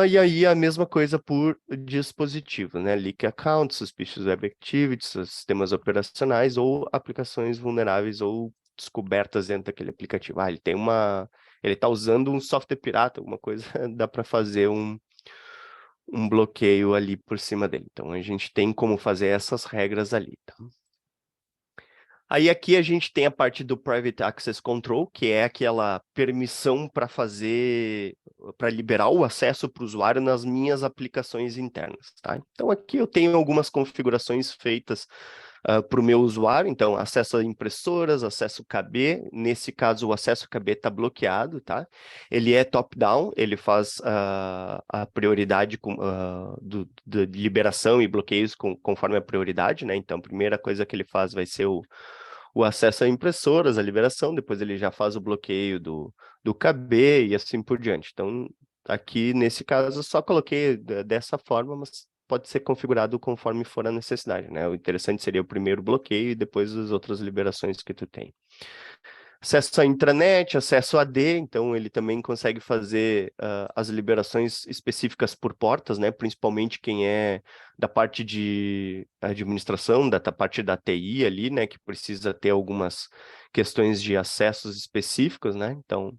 E aí a mesma coisa por dispositivo, né? Leak Account, Suspicious Web Activities, sistemas operacionais ou aplicações vulneráveis ou descobertas dentro daquele aplicativo. Ele está usando um software pirata, alguma coisa, dá para fazer um bloqueio ali por cima dele. Então, a gente tem como fazer essas regras ali, tá? Aí aqui a gente tem a parte do Private Access Control, que é aquela permissão para liberar o acesso para o usuário nas minhas aplicações internas, tá? Então aqui eu tenho algumas configurações feitas para o meu usuário, então acesso a impressoras, acesso KB, nesse caso o acesso KB está bloqueado, tá? Ele é top-down, ele faz a prioridade de liberação e bloqueios conforme a prioridade, né? Então a primeira coisa que ele faz vai ser o acesso a impressoras, a liberação, depois ele já faz o bloqueio do KB e assim por diante. Então, aqui nesse caso, eu só coloquei dessa forma, mas pode ser configurado conforme for a necessidade, né? O interessante seria o primeiro bloqueio e depois as outras liberações que tu tem. Acesso à intranet, acesso a AD, então ele também consegue fazer as liberações específicas por portas, né? Principalmente quem é da parte de administração, da parte da TI ali, né? Que precisa ter algumas questões de acessos específicos, né? Então,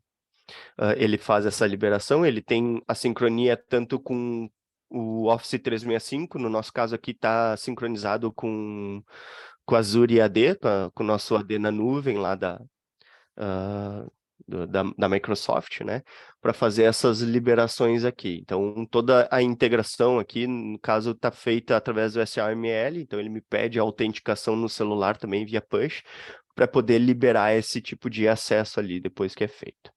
ele faz essa liberação, ele tem a sincronia tanto com o Office 365, no nosso caso aqui está sincronizado com o Azure AD, com o nosso AD na nuvem lá da Microsoft, né, para fazer essas liberações aqui. Então, toda a integração aqui, no caso, está feita através do SRML, então ele me pede a autenticação no celular também via push, para poder liberar esse tipo de acesso ali depois que é feito.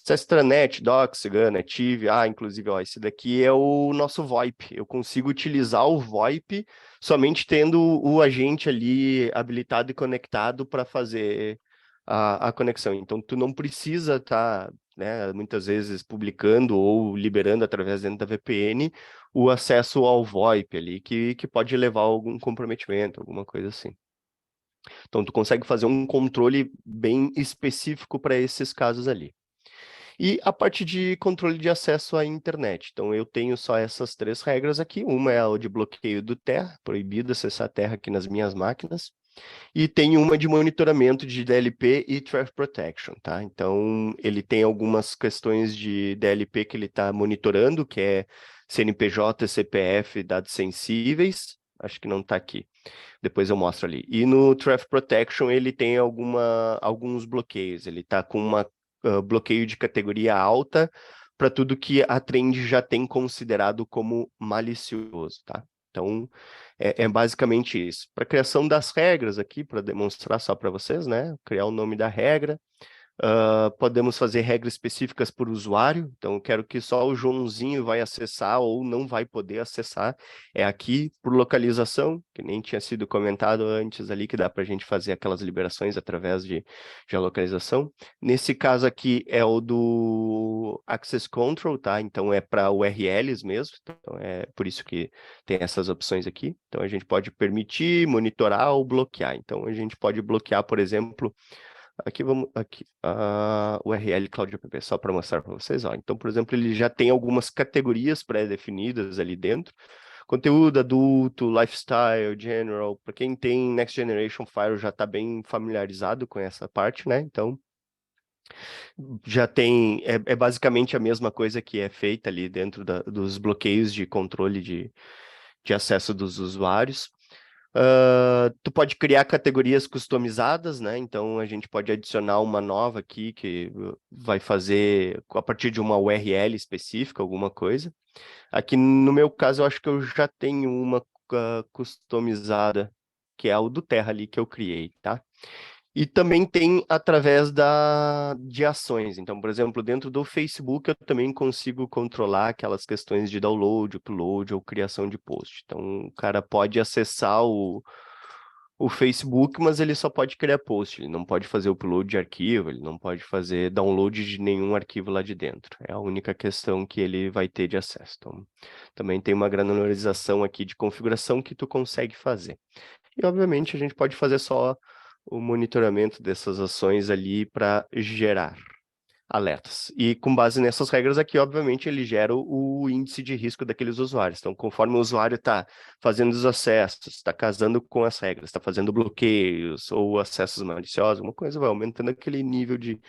Extranet, Docs, Cigana, Tive, inclusive, esse daqui é o nosso VoIP. Eu consigo utilizar o VoIP somente tendo o agente ali habilitado e conectado para fazer a conexão. Então, tu não precisa estar, né, muitas vezes publicando ou liberando através dentro da VPN o acesso ao VoIP ali, que pode levar a algum comprometimento, alguma coisa assim. Então, tu consegue fazer um controle bem específico para esses casos ali. E a parte de controle de acesso à internet. Então, eu tenho só essas 3 regras aqui. Uma é a de bloqueio do Terra, proibido acessar a Terra aqui nas minhas máquinas. E tem uma de monitoramento de DLP e Traffic Protection, tá? Então, ele tem algumas questões de DLP que ele está monitorando, que é CNPJ, CPF, dados sensíveis. Acho que não está aqui. Depois eu mostro ali. E no Traffic Protection ele tem alguns bloqueios. Ele está com bloqueio de categoria alta para tudo que a Trend já tem considerado como malicioso, tá? Então, é basicamente isso. Para a criação das regras aqui, para demonstrar só para vocês, né? Criar o nome da regra, Podemos fazer regras específicas por usuário, então eu quero que só o Joãozinho vai acessar ou não vai poder acessar. É aqui por localização, que nem tinha sido comentado antes ali, que dá para a gente fazer aquelas liberações através de geolocalização. Nesse caso aqui é o do Access Control, tá? Então é para URLs mesmo, então é por isso que tem essas opções aqui. Então a gente pode permitir, monitorar ou bloquear. Então a gente pode bloquear, por exemplo, aqui, a URL Cloud App, só para mostrar para vocês, ó. Então, por exemplo, ele já tem algumas categorias pré-definidas ali dentro. Conteúdo adulto, lifestyle, general, para quem tem Next Generation Fire já está bem familiarizado com essa parte, né? Então, já tem, é basicamente a mesma coisa que é feita ali dentro dos bloqueios de controle de acesso dos usuários. Tu pode criar categorias customizadas, né? Então a gente pode adicionar uma nova aqui que vai fazer a partir de uma URL específica, alguma coisa. Aqui no meu caso, eu acho que eu já tenho uma customizada, que é o do Terra ali que eu criei, tá? E também tem através de ações. Então, por exemplo, dentro do Facebook, eu também consigo controlar aquelas questões de download, upload ou criação de post. Então, o cara pode acessar o Facebook, mas ele só pode criar post. Ele não pode fazer upload de arquivo, ele não pode fazer download de nenhum arquivo lá de dentro. É a única questão que ele vai ter de acesso. Então, também tem uma granularização aqui de configuração que tu consegue fazer. E, obviamente, a gente pode fazer só o monitoramento dessas ações ali para gerar alertas. E com base nessas regras aqui, obviamente, ele gera o índice de risco daqueles usuários. Então, conforme o usuário está fazendo os acessos, está casando com as regras, está fazendo bloqueios ou acessos maliciosos, uma coisa vai aumentando aquele nível de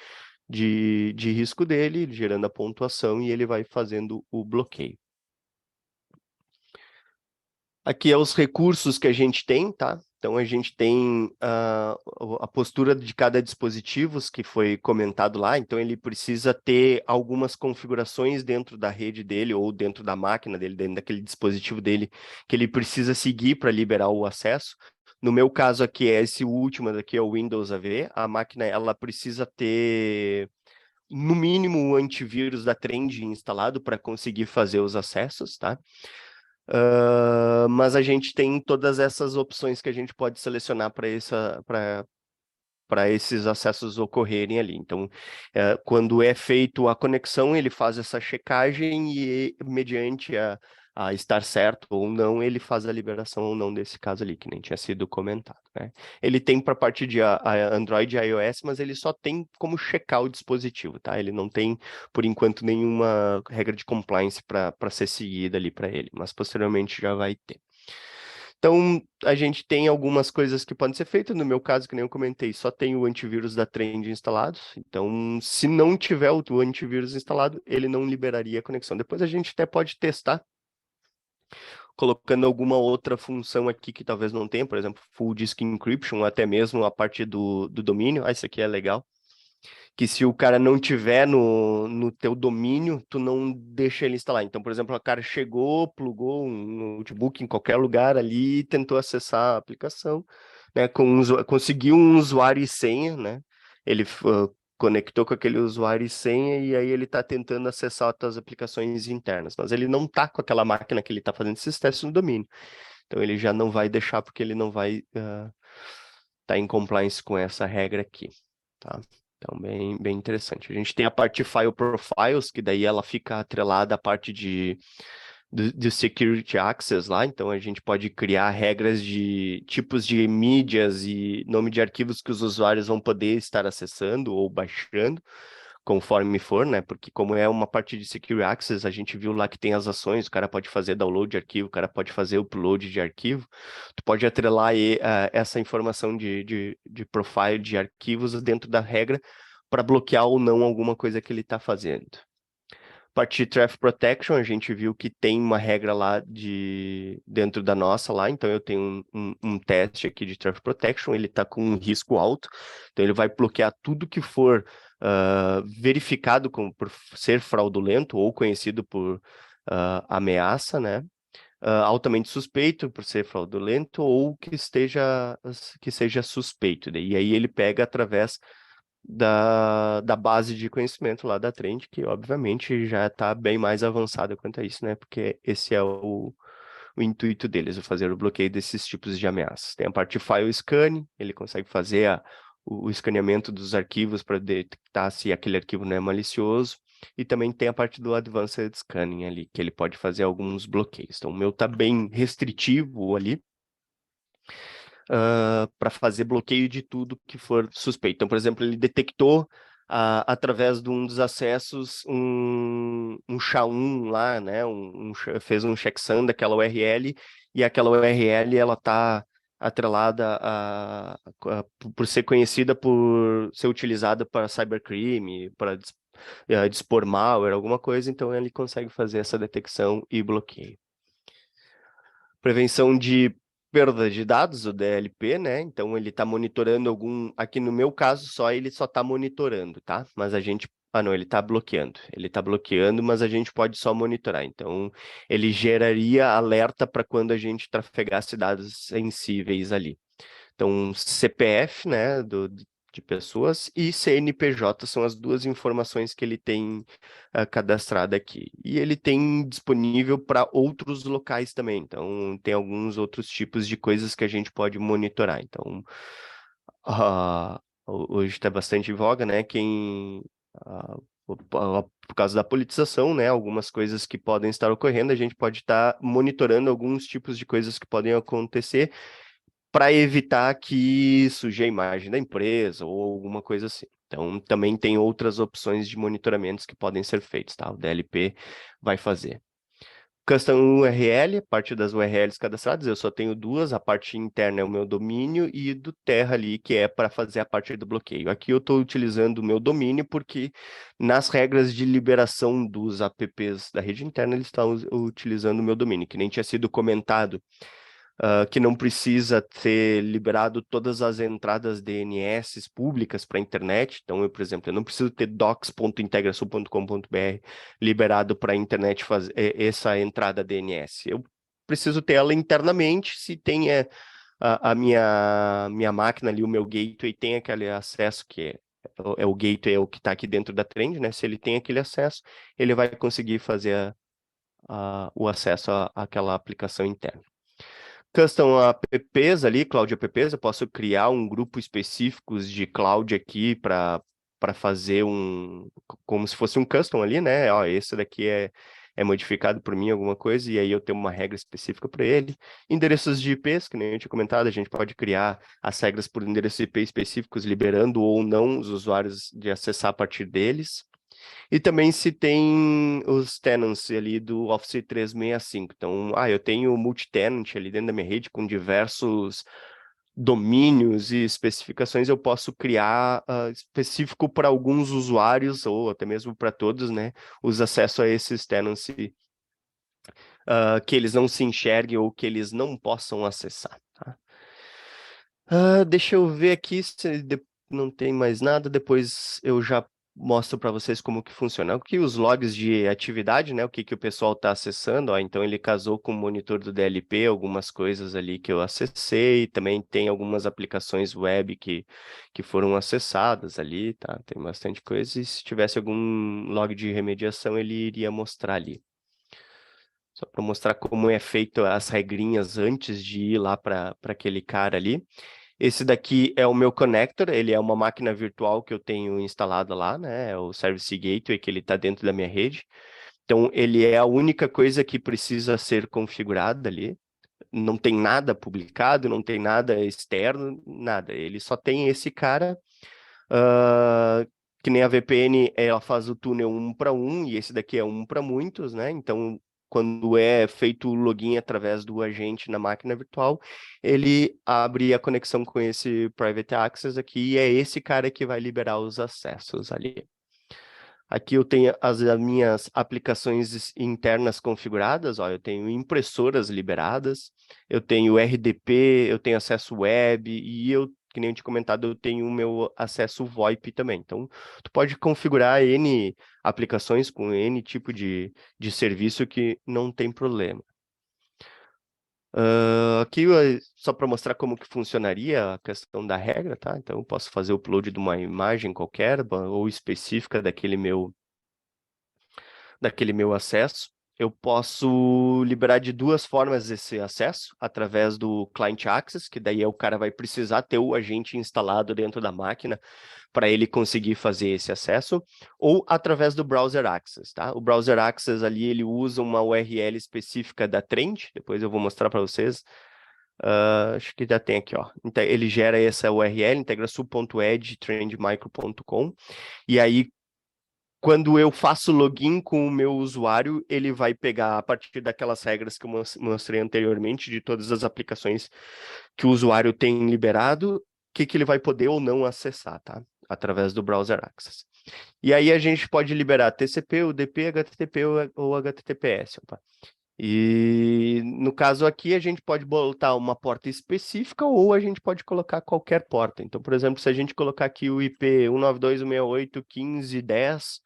risco dele, gerando a pontuação e ele vai fazendo o bloqueio. Aqui é os recursos que a gente tem, tá? Então, a gente tem a postura de cada dispositivo que foi comentado lá. Então, ele precisa ter algumas configurações dentro da rede dele ou dentro da máquina dele, dentro daquele dispositivo dele, que ele precisa seguir para liberar o acesso. No meu caso aqui, é esse último daqui, é o Windows AV. A máquina, ela precisa ter, no mínimo, o antivírus da Trend instalado para conseguir fazer os acessos, tá? Mas a gente tem todas essas opções que a gente pode selecionar para esses acessos ocorrerem ali. Então, quando é feito a conexão, ele faz essa checagem e, mediante a estar certo ou não, ele faz a liberação ou não desse caso ali, que nem tinha sido comentado, né? Ele tem para a parte de Android e iOS, mas ele só tem como checar o dispositivo, tá? Ele não tem, por enquanto, nenhuma regra de compliance para ser seguida ali para ele, mas posteriormente já vai ter. Então, a gente tem algumas coisas que podem ser feitas. No meu caso, que nem eu comentei, só tem o antivírus da Trend instalado. Então, se não tiver o antivírus instalado, ele não liberaria a conexão. Depois a gente até pode testar, colocando alguma outra função aqui que talvez não tenha, por exemplo, Full Disk Encryption, ou até mesmo a parte do domínio. Ah, isso aqui é legal. Que se o cara não tiver no teu domínio, tu não deixa ele instalar. Então, por exemplo, o cara chegou, plugou um notebook em qualquer lugar ali e tentou acessar a aplicação, né? Conseguiu um usuário e senha, né? Ele conectou com aquele usuário e senha e aí ele está tentando acessar outras aplicações internas, mas ele não está com aquela máquina que ele está fazendo esses testes no domínio. Então, ele já não vai deixar porque ele não vai estar em compliance com essa regra aqui, tá? Então, bem interessante. A gente tem a parte File Profiles, que daí ela fica atrelada à parte de Security Access lá. Então, a gente pode criar regras de tipos de mídias e nome de arquivos que os usuários vão poder estar acessando ou baixando, conforme for, né? Porque como é uma parte de Security Access, a gente viu lá que tem as ações, o cara pode fazer download de arquivo, o cara pode fazer upload de arquivo. Tu pode atrelar essa informação de profile de arquivos dentro da regra para bloquear ou não alguma coisa que ele está fazendo. Parte de Traffic Protection, a gente viu que tem uma regra lá dentro da nossa lá, então eu tenho um teste aqui de Traffic Protection, ele está com um risco alto, então ele vai bloquear tudo que for verificado por ser fraudulento ou conhecido por ameaça, né? Altamente suspeito por ser fraudulento ou que seja suspeito. E aí ele pega através da base de conhecimento lá da Trend, que obviamente já está bem mais avançada quanto a isso, né? Porque esse é o intuito deles, fazer o bloqueio desses tipos de ameaças. Tem a parte de file scanning, ele consegue fazer o escaneamento dos arquivos para detectar se aquele arquivo não é malicioso, e também tem a parte do advanced scanning ali, que ele pode fazer alguns bloqueios. Então, o meu está bem restritivo ali, para fazer bloqueio de tudo que for suspeito. Então, por exemplo, ele detectou através de um dos acessos um SHA-1 lá, né? Fez um checksum daquela URL, e aquela URL ela está atrelada por ser conhecida por ser utilizada para cybercrime, para dispor malware, alguma coisa, então ele consegue fazer essa detecção e bloqueio. Prevenção de perda de dados, o DLP, né? Então ele está monitorando aqui no meu caso ele só está monitorando, tá? Mas a gente, não, ele está bloqueando. Ele está bloqueando, mas a gente pode só monitorar. Então ele geraria alerta para quando a gente trafegasse dados sensíveis ali. Então, CPF, né, de pessoas, e CNPJ são as duas informações que ele tem cadastrado aqui. E ele tem disponível para outros locais também. Então, tem alguns outros tipos de coisas que a gente pode monitorar. Então, hoje está bastante em voga, né? Por causa da politização, né? Algumas coisas que podem estar ocorrendo, a gente pode estar monitorando alguns tipos de coisas que podem acontecer para evitar que suje a imagem da empresa ou alguma coisa assim. Então, também tem outras opções de monitoramentos que podem ser feitos, tá? O DLP vai fazer. Custom URL, parte das URLs cadastradas, eu só tenho duas, a parte interna é o meu domínio e do Terra ali, que é para fazer a parte do bloqueio. Aqui eu estou utilizando o meu domínio porque nas regras de liberação dos apps da rede interna, eles estão utilizando o meu domínio, que nem tinha sido comentado, que não precisa ter liberado todas as entradas DNS públicas para a internet. Então, eu, por exemplo, eu não preciso ter docs.integração.com.br liberado para a internet fazer essa entrada DNS. Eu preciso ter ela internamente, se tem a minha máquina ali, o meu gateway, tem aquele acesso que é o gateway, é o que está aqui dentro da Trend, né? Se ele tem aquele acesso, ele vai conseguir fazer o acesso àquela aplicação interna. Custom apps ali, Cloud apps, eu posso criar um grupo específico de Cloud aqui para fazer como se fosse um custom ali, né? Ó, esse daqui é modificado por mim, alguma coisa, e aí eu tenho uma regra específica para ele. Endereços de IPs, que nem eu tinha comentado, a gente pode criar as regras por endereços de IP específicos, liberando ou não os usuários de acessar a partir deles. E também se tem os tenants ali do Office 365. Então, eu tenho multi-tenant ali dentro da minha rede com diversos domínios e especificações, eu posso criar específico para alguns usuários ou até mesmo para todos, né, os acessos a esses tenants que eles não se enxerguem ou que eles não possam acessar. Tá? Deixa eu ver aqui se não tem mais nada, depois eu já mostro para vocês como que funciona. Aqui os logs de atividade, né? O que o pessoal está acessando. Então ele casou com o monitor do DLP, algumas coisas ali que eu acessei. Também tem algumas aplicações web que foram acessadas ali, tá? Tem bastante coisa. E se tivesse algum log de remediação, ele iria mostrar ali. Só para mostrar como é feito as regrinhas antes de ir lá para aquele cara ali. Esse daqui é o meu connector, ele é uma máquina virtual que eu tenho instalada lá, né? É o Service Gateway, que ele está dentro da minha rede. Então, ele é a única coisa que precisa ser configurada ali. Não tem nada publicado, não tem nada externo, nada. Ele só tem esse cara, que nem a VPN, ela faz o túnel 1 para 1, e esse daqui é 1 para muitos, né? Então, quando é feito o login através do agente na máquina virtual, ele abre a conexão com esse Private Access aqui, e é esse cara que vai liberar os acessos ali. Aqui eu tenho as minhas aplicações internas configuradas, ó, eu tenho impressoras liberadas, eu tenho RDP, eu tenho acesso web, e eu, que nem eu tinha comentado, eu tenho o meu acesso VoIP também. Então, tu pode configurar N aplicações com N tipo de serviço que não tem problema. Aqui, só para mostrar como que funcionaria a questão da regra, tá? Então, eu posso fazer o upload de uma imagem qualquer, ou específica daquele meu acesso. Eu posso liberar de duas formas esse acesso, através do Client Access, que daí o cara vai precisar ter o agente instalado dentro da máquina para ele conseguir fazer esse acesso, ou através do Browser Access, tá? O Browser Access ali, ele usa uma URL específica da Trend, depois eu vou mostrar para vocês. Acho que já tem aqui, ó. Então, ele gera essa URL, integrasul.edge.trendmicro.com, e aí, quando eu faço login com o meu usuário, ele vai pegar, a partir daquelas regras que eu mostrei anteriormente, de todas as aplicações que o usuário tem liberado, o que ele vai poder ou não acessar, tá? Através do Browser Access. E aí a gente pode liberar TCP, UDP, HTTP ou HTTPS. Opa. E no caso aqui, a gente pode botar uma porta específica ou a gente pode colocar qualquer porta. Então, por exemplo, se a gente colocar aqui o IP 192.168.15.10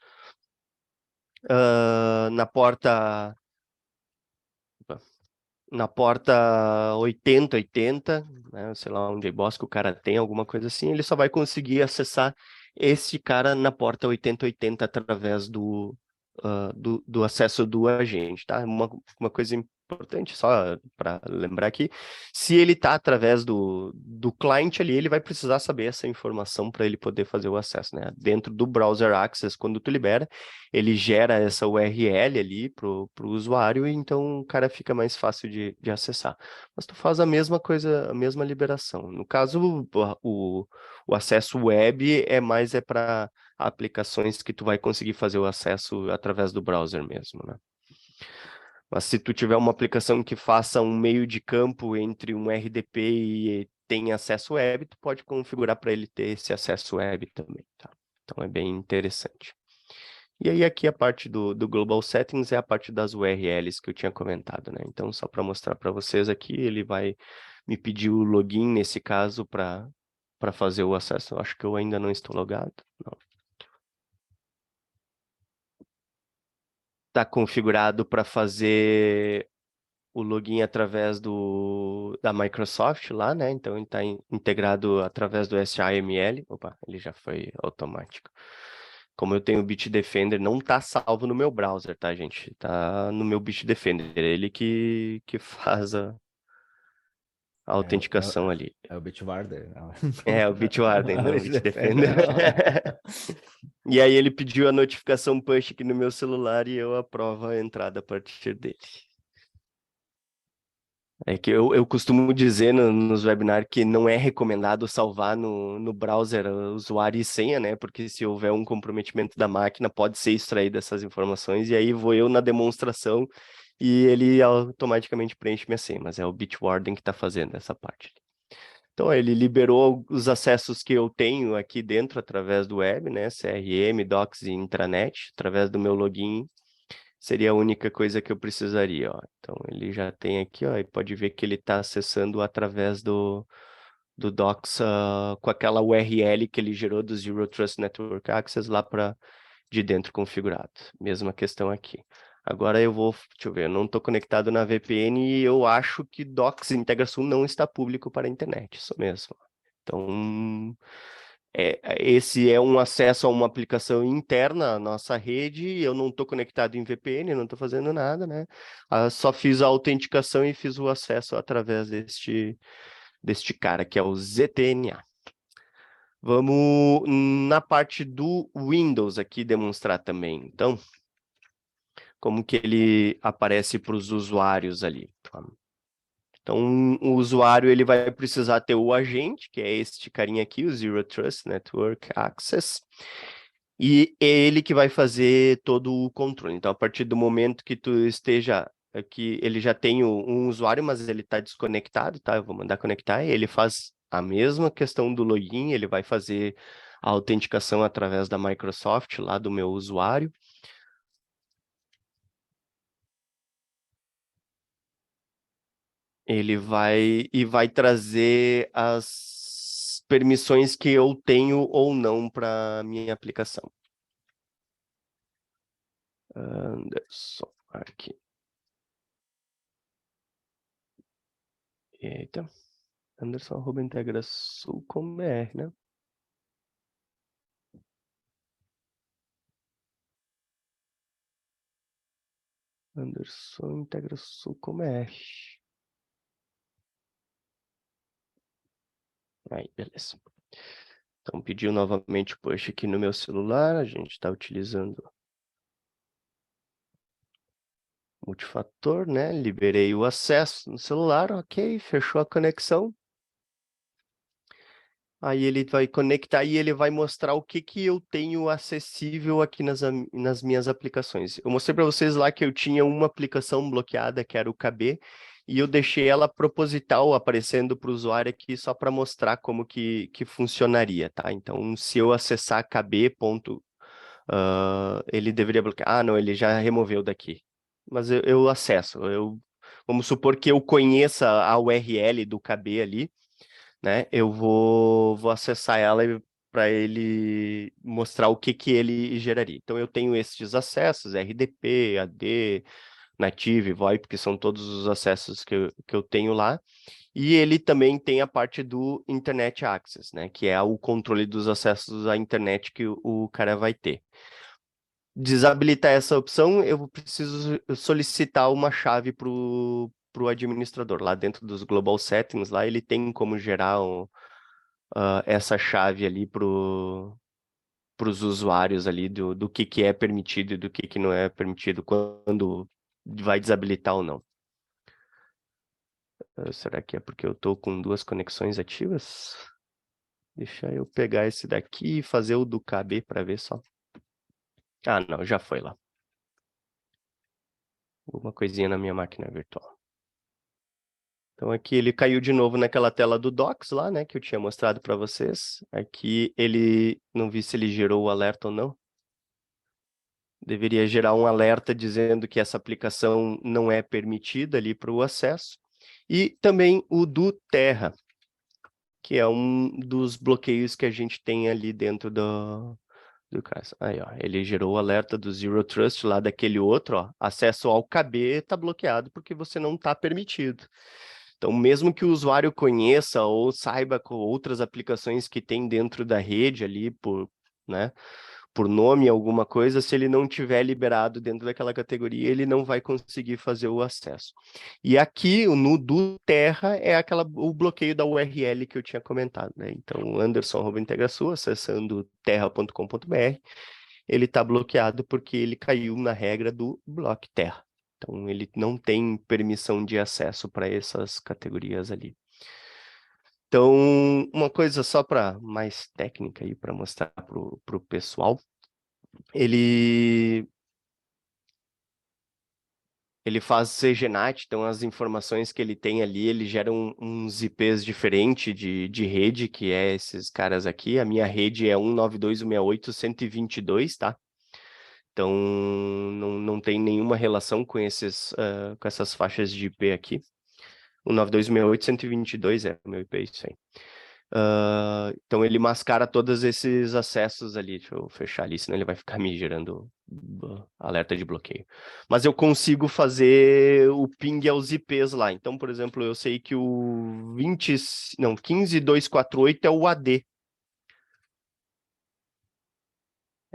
na porta 8080, né, sei lá, um JBoss que o cara tem, alguma coisa assim, ele só vai conseguir acessar esse cara na porta 8080 através do acesso do agente, tá? Uma coisa importante, só para lembrar aqui, se ele está através do client ali, ele vai precisar saber essa informação para ele poder fazer o acesso, né? Dentro do Browser Access, quando tu libera, ele gera essa URL ali para o usuário, e então o cara fica mais fácil de acessar. Mas tu faz a mesma coisa, a mesma liberação. No caso, o acesso web é para aplicações que tu vai conseguir fazer o acesso através do browser mesmo, né? Mas se tu tiver uma aplicação que faça um meio de campo entre um RDP e tem acesso web, tu pode configurar para ele ter esse acesso web também, tá? Então é bem interessante. E aí aqui a parte do Global Settings é a parte das URLs que eu tinha comentado, né? Então só para mostrar para vocês aqui, ele vai me pedir o login nesse caso para fazer o acesso. Eu acho que eu ainda não estou logado. Não. Está configurado para fazer o login através da Microsoft lá, né? Então ele está integrado através do SAML. Opa, ele já foi automático. Como eu tenho o Bitdefender, não está salvo no meu browser, tá, gente? Está no meu Bitdefender. É ele que faz a autenticação ali. É o Bitwarden. É, o Bitwarden, Não, não o Bitdefender. Bitdefender. E aí ele pediu a notificação push aqui no meu celular e eu aprovo a entrada a partir dele. É que eu costumo dizer nos webinars que não é recomendado salvar no browser usuário e senha, né? Porque se houver um comprometimento da máquina, pode ser extraído essas informações, e aí vou eu na demonstração e ele automaticamente preenche minha senha, mas é o Bitwarden que está fazendo essa parte. Então, ele liberou os acessos que eu tenho aqui dentro através do web, né? CRM, Docs e intranet, através do meu login. Seria a única coisa que eu precisaria, ó. Então, ele já tem aqui, ó, e pode ver que ele está acessando através do Docs com aquela URL que ele gerou do Zero Trust Network Access lá de dentro configurado. Mesma questão aqui. Agora eu vou, deixa eu ver, eu não estou conectado na VPN e eu acho que Docs IntegraSul não está público para a internet, isso mesmo. Então, esse é um acesso a uma aplicação interna à nossa rede, eu não estou conectado em VPN, não estou fazendo nada, né? Só fiz a autenticação e fiz o acesso através deste cara, que é o ZTNA. Vamos na parte do Windows aqui demonstrar também. Então, como que ele aparece para os usuários ali. Então, o usuário ele vai precisar ter o agente, que é este carinha aqui, o Zero Trust Network Access, e é ele que vai fazer todo o controle. Então, a partir do momento que tu esteja aqui, ele já tem um usuário, mas ele está desconectado, tá? Eu vou mandar conectar, e ele faz a mesma questão do login, ele vai fazer a autenticação através da Microsoft, lá do meu usuário. Ele vai trazer as permissões que eu tenho ou não para minha aplicação. Anderson, aqui. Eita. Anderson@integrasul.com.br, né? Anderson@integrasul.com.br. Aí, beleza. Então, pediu novamente o push aqui no meu celular. A gente está utilizando multifator, né? Liberei o acesso no celular, ok. Fechou a conexão. Aí ele vai conectar e ele vai mostrar o que eu tenho acessível aqui nas minhas aplicações. Eu mostrei para vocês lá que eu tinha uma aplicação bloqueada, que era o KB, e eu deixei ela proposital aparecendo para o usuário aqui só para mostrar como que funcionaria, tá? Então, se eu acessar KB. Ele deveria bloquear. Ah, não, ele já removeu daqui. Mas eu acesso. Vamos supor que eu conheça a URL do KB ali, né? Eu vou acessar ela para ele mostrar o que ele geraria. Então, eu tenho esses acessos, RDP, AD, Native, VoIP, que são todos os acessos que eu tenho lá. E ele também tem a parte do Internet Access, né? Que é o controle dos acessos à internet que o cara vai ter. Desabilitar essa opção, eu preciso solicitar uma chave para o administrador. Lá dentro dos Global Settings, lá ele tem como gerar essa chave ali para os usuários ali do que é permitido e do que não é permitido, quando vai desabilitar ou não. Será que é porque eu estou com duas conexões ativas? Deixa eu pegar esse daqui e fazer o do KB para ver só. Ah, não, já foi lá. Uma coisinha na minha máquina virtual. Então aqui ele caiu de novo naquela tela do Docs lá, né, que eu tinha mostrado para vocês. Aqui ele, não vi se ele gerou o alerta ou não. Deveria gerar um alerta dizendo que essa aplicação não é permitida ali para o acesso. E também o do Terra, que é um dos bloqueios que a gente tem ali dentro do caso. Aí, ó, ele gerou o alerta do Zero Trust lá daquele outro, ó, acesso ao KB está bloqueado porque você não está permitido. Então, mesmo que o usuário conheça ou saiba com outras aplicações que tem dentro da rede ali por nome, alguma coisa, se ele não tiver liberado dentro daquela categoria, ele não vai conseguir fazer o acesso. E aqui, no do Terra, é o bloqueio da URL que eu tinha comentado, né? Então, Anderson@integrasul, acessando terra.com.br, ele está bloqueado porque ele caiu na regra do block Terra. Então, ele não tem permissão de acesso para essas categorias ali. Então, uma coisa só para mais técnica aí, para mostrar para o pessoal, ele faz CGNAT, então as informações que ele tem ali, ele gera uns IPs diferentes de rede, que é esses caras aqui. A minha rede é 192.168.122, tá? Então, não tem nenhuma relação com com essas faixas de IP aqui. 192.168.122 é o meu IP, isso aí. Então, ele mascara todos esses acessos ali. Deixa eu fechar ali, senão ele vai ficar me gerando alerta de bloqueio. Mas eu consigo fazer o ping aos IPs lá. Então, por exemplo, eu sei que o 15.248 é o AD.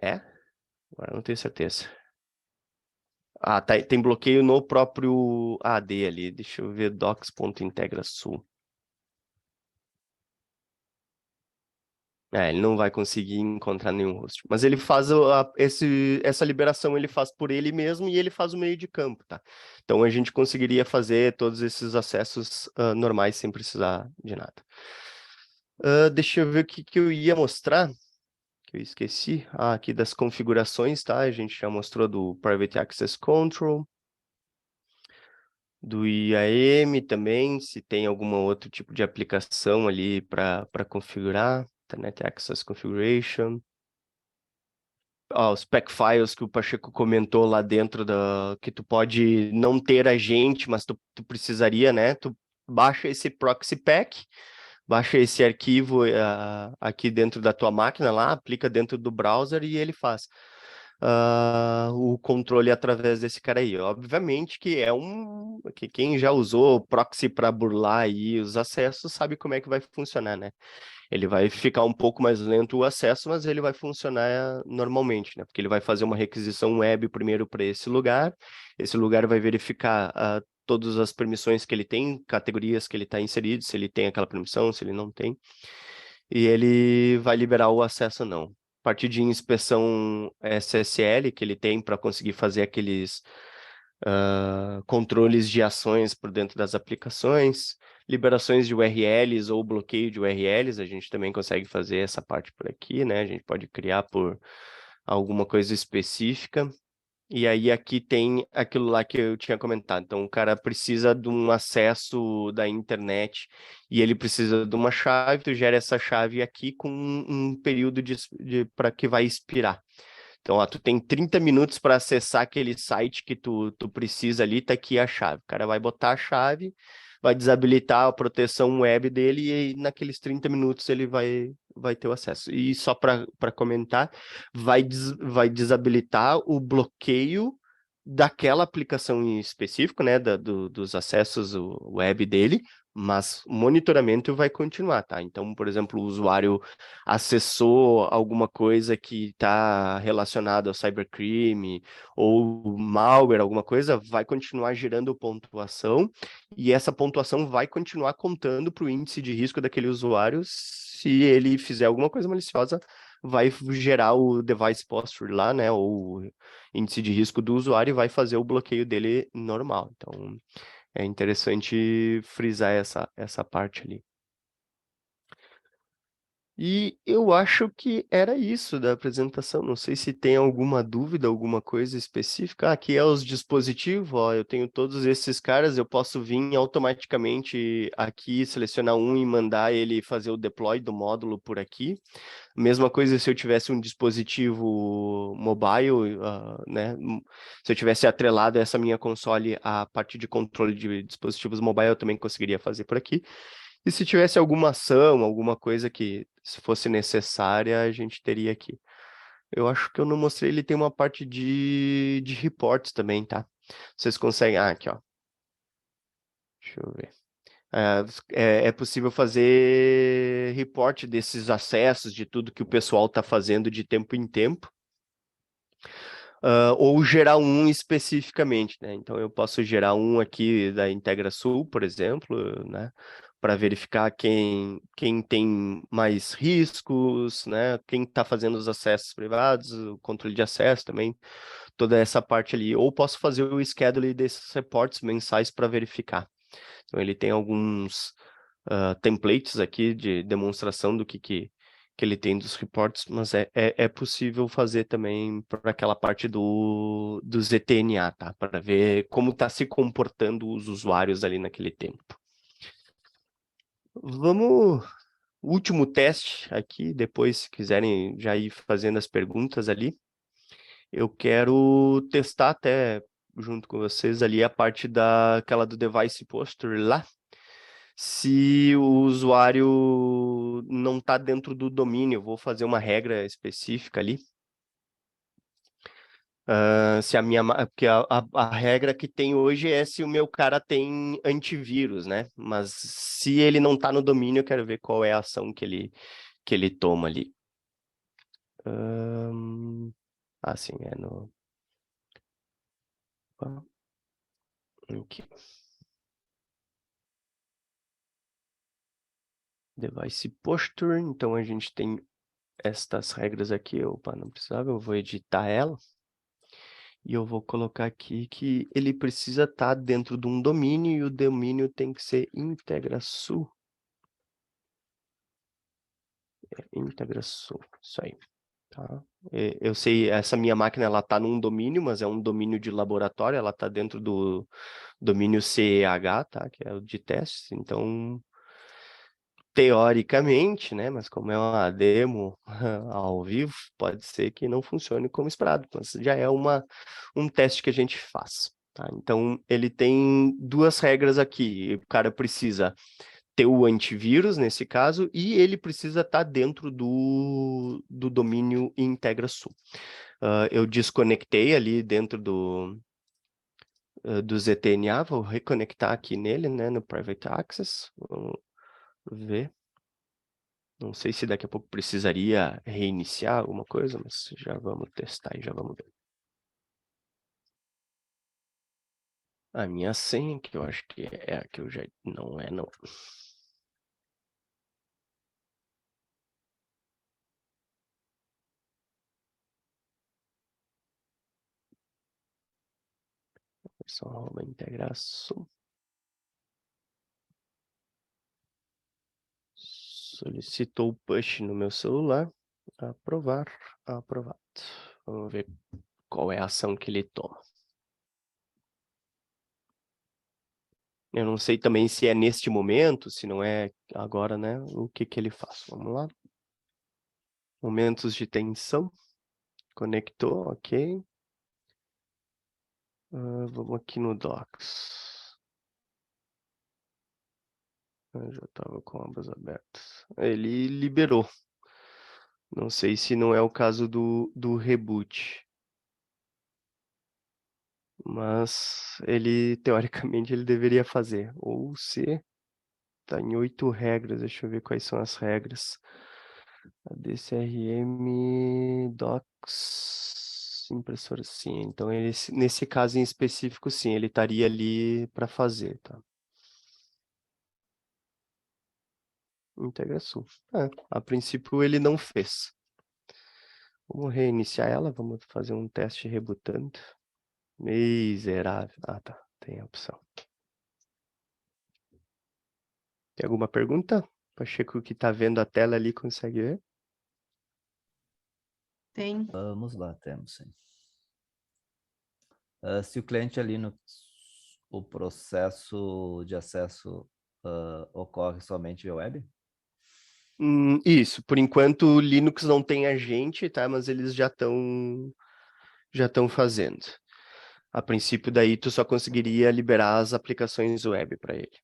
É? Agora não tenho certeza. Ah, tá, tem bloqueio no próprio AD ali. Deixa eu ver docs.integrasul. Ele não vai conseguir encontrar nenhum host. Mas ele faz essa liberação, ele faz por ele mesmo e ele faz o meio de campo, tá? Então a gente conseguiria fazer todos esses acessos normais sem precisar de nada. Deixa eu ver o que eu ia mostrar, que eu esqueci. Aqui das configurações, tá? A gente já mostrou do Private Access Control, do IAM também, se tem algum outro tipo de aplicação ali para configurar. Internet Access Configuration. Os spec files que o Pacheco comentou lá dentro que tu pode não ter agente, mas tu precisaria, né? Tu baixa esse proxy pack, baixa esse arquivo aqui dentro da tua máquina lá, aplica dentro do browser e ele faz. o controle através desse cara aí. Obviamente que que quem já usou proxy para burlar aí os acessos sabe como é que vai funcionar, né? Ele vai ficar um pouco mais lento o acesso, mas ele vai funcionar normalmente, né? Porque ele vai fazer uma requisição web primeiro para esse lugar vai verificar todas as permissões que ele tem, categorias que ele está inserido, se ele tem aquela permissão, se ele não tem, e ele vai liberar o acesso ou não. A partir de inspeção SSL que ele tem para conseguir fazer aqueles controles de ações por dentro das aplicações, liberações de URLs ou bloqueio de URLs, a gente também consegue fazer essa parte por aqui, né? A gente pode criar por alguma coisa específica. E aí aqui tem aquilo lá que eu tinha comentado. Então o cara precisa de um acesso da internet e ele precisa de uma chave, tu gera essa chave aqui com um período para que vai expirar. Então, ó, tu tem 30 minutos para acessar aquele site que tu precisa ali, tá aqui a chave. O cara vai botar a chave, vai desabilitar a proteção web dele e aí, naqueles 30 minutos ele vai ter o acesso. E só para comentar, vai desabilitar o bloqueio daquela aplicação em específico, né, dos acessos web dele, mas o monitoramento vai continuar, tá? Então, por exemplo, o usuário acessou alguma coisa que está relacionada ao cybercrime ou malware, alguma coisa, vai continuar gerando pontuação e essa pontuação vai continuar contando para o índice de risco daquele usuário. Se ele fizer alguma coisa maliciosa, vai gerar o device posture lá, né, ou índice de risco do usuário e vai fazer o bloqueio dele normal. Então, é interessante frisar essa parte ali. E eu acho que era isso da apresentação. Não sei se tem alguma dúvida, alguma coisa específica. Aqui é os dispositivos, ó, eu tenho todos esses caras, eu posso vir automaticamente aqui, selecionar um e mandar ele fazer o deploy do módulo por aqui. Mesma coisa se eu tivesse um dispositivo mobile, né? Se eu tivesse atrelado essa minha console à parte de controle de dispositivos mobile, eu também conseguiria fazer por aqui. E se tivesse alguma ação, alguma coisa que, se fosse necessária, a gente teria aqui. Eu acho que eu não mostrei, ele tem uma parte de reports também, tá? Vocês conseguem... Ah, aqui, ó. Deixa eu ver. É possível fazer report desses acessos, de tudo que o pessoal está fazendo de tempo em tempo. Ou gerar um especificamente, né? Então, eu posso gerar um aqui da IntegraSul, por exemplo, né? Para verificar quem tem mais riscos, né? Quem está fazendo os acessos privados, o controle de acesso também, toda essa parte ali. Ou posso fazer o schedule desses reports mensais para verificar. Então, ele tem alguns templates aqui de demonstração do que ele tem dos reports, mas é possível fazer também para aquela parte do ZTNA, tá? Para ver como está se comportando os usuários ali naquele tempo. Vamos... Último teste aqui, depois, se quiserem já ir fazendo as perguntas ali. Eu quero testar até, junto com vocês ali, a parte daquela do device posture lá. Se o usuário não está dentro do domínio, eu vou fazer uma regra específica ali. Se a minha, porque a regra que tem hoje é se o meu cara tem antivírus, né? Mas se ele não está no domínio, eu quero ver qual é a ação que ele toma ali. Sim, é no... Aqui. Device posture, então a gente tem estas regras aqui. Opa, não precisava, eu vou editar ela. E eu vou colocar aqui que ele precisa estar dentro de um domínio e o domínio tem que ser IntegraSul. IntegraSul, isso aí. Tá? Eu sei, essa minha máquina ela está num domínio, mas é um domínio de laboratório, ela está dentro do domínio CEH, tá? Que é o de testes, então... Teoricamente, né, mas como é uma demo ao vivo, pode ser que não funcione como esperado, mas já é um teste que a gente faz. Tá? Então, ele tem duas regras aqui. O cara precisa ter o antivírus, nesse caso, e ele precisa estar dentro do domínio IntegraSul. Eu desconectei ali dentro do ZTNA, vou reconectar aqui nele, né, no Private Access, vamos ver. Não sei se daqui a pouco precisaria reiniciar alguma coisa, mas já vamos testar e já vamos ver. A minha senha, que eu acho que é a que eu já... Não é, não. Só uma integração. Solicitou o push no meu celular. Aprovar, aprovado. Vamos ver qual é a ação que ele toma. Eu não sei também se é neste momento, se não é agora, né? O que que ele faz? Vamos lá. Momentos de tensão. Conectou, ok. Vamos aqui no Docs. Eu já estava com ambas abertas. Ele liberou. Não sei se não é o caso do reboot. Mas ele, teoricamente, ele deveria fazer. Ou se... Tá em 8 regras. Deixa eu ver quais são as regras. A DCRM, Docs, impressora, sim. Então, nesse caso em específico, sim, ele estaria ali para fazer, tá? Integração. A princípio ele não fez. Vamos reiniciar ela, vamos fazer um teste rebutando. Miserável. Ah, tá. Tem a opção. Tem alguma pergunta? Pacheco que tá vendo a tela ali consegue ver? Tem. Vamos lá, temos sim. Se o cliente ali o processo de acesso ocorre somente via web? Isso, por enquanto o Linux não tem agente, tá? Mas eles já estão fazendo. A princípio daí tu só conseguiria liberar as aplicações web para ele.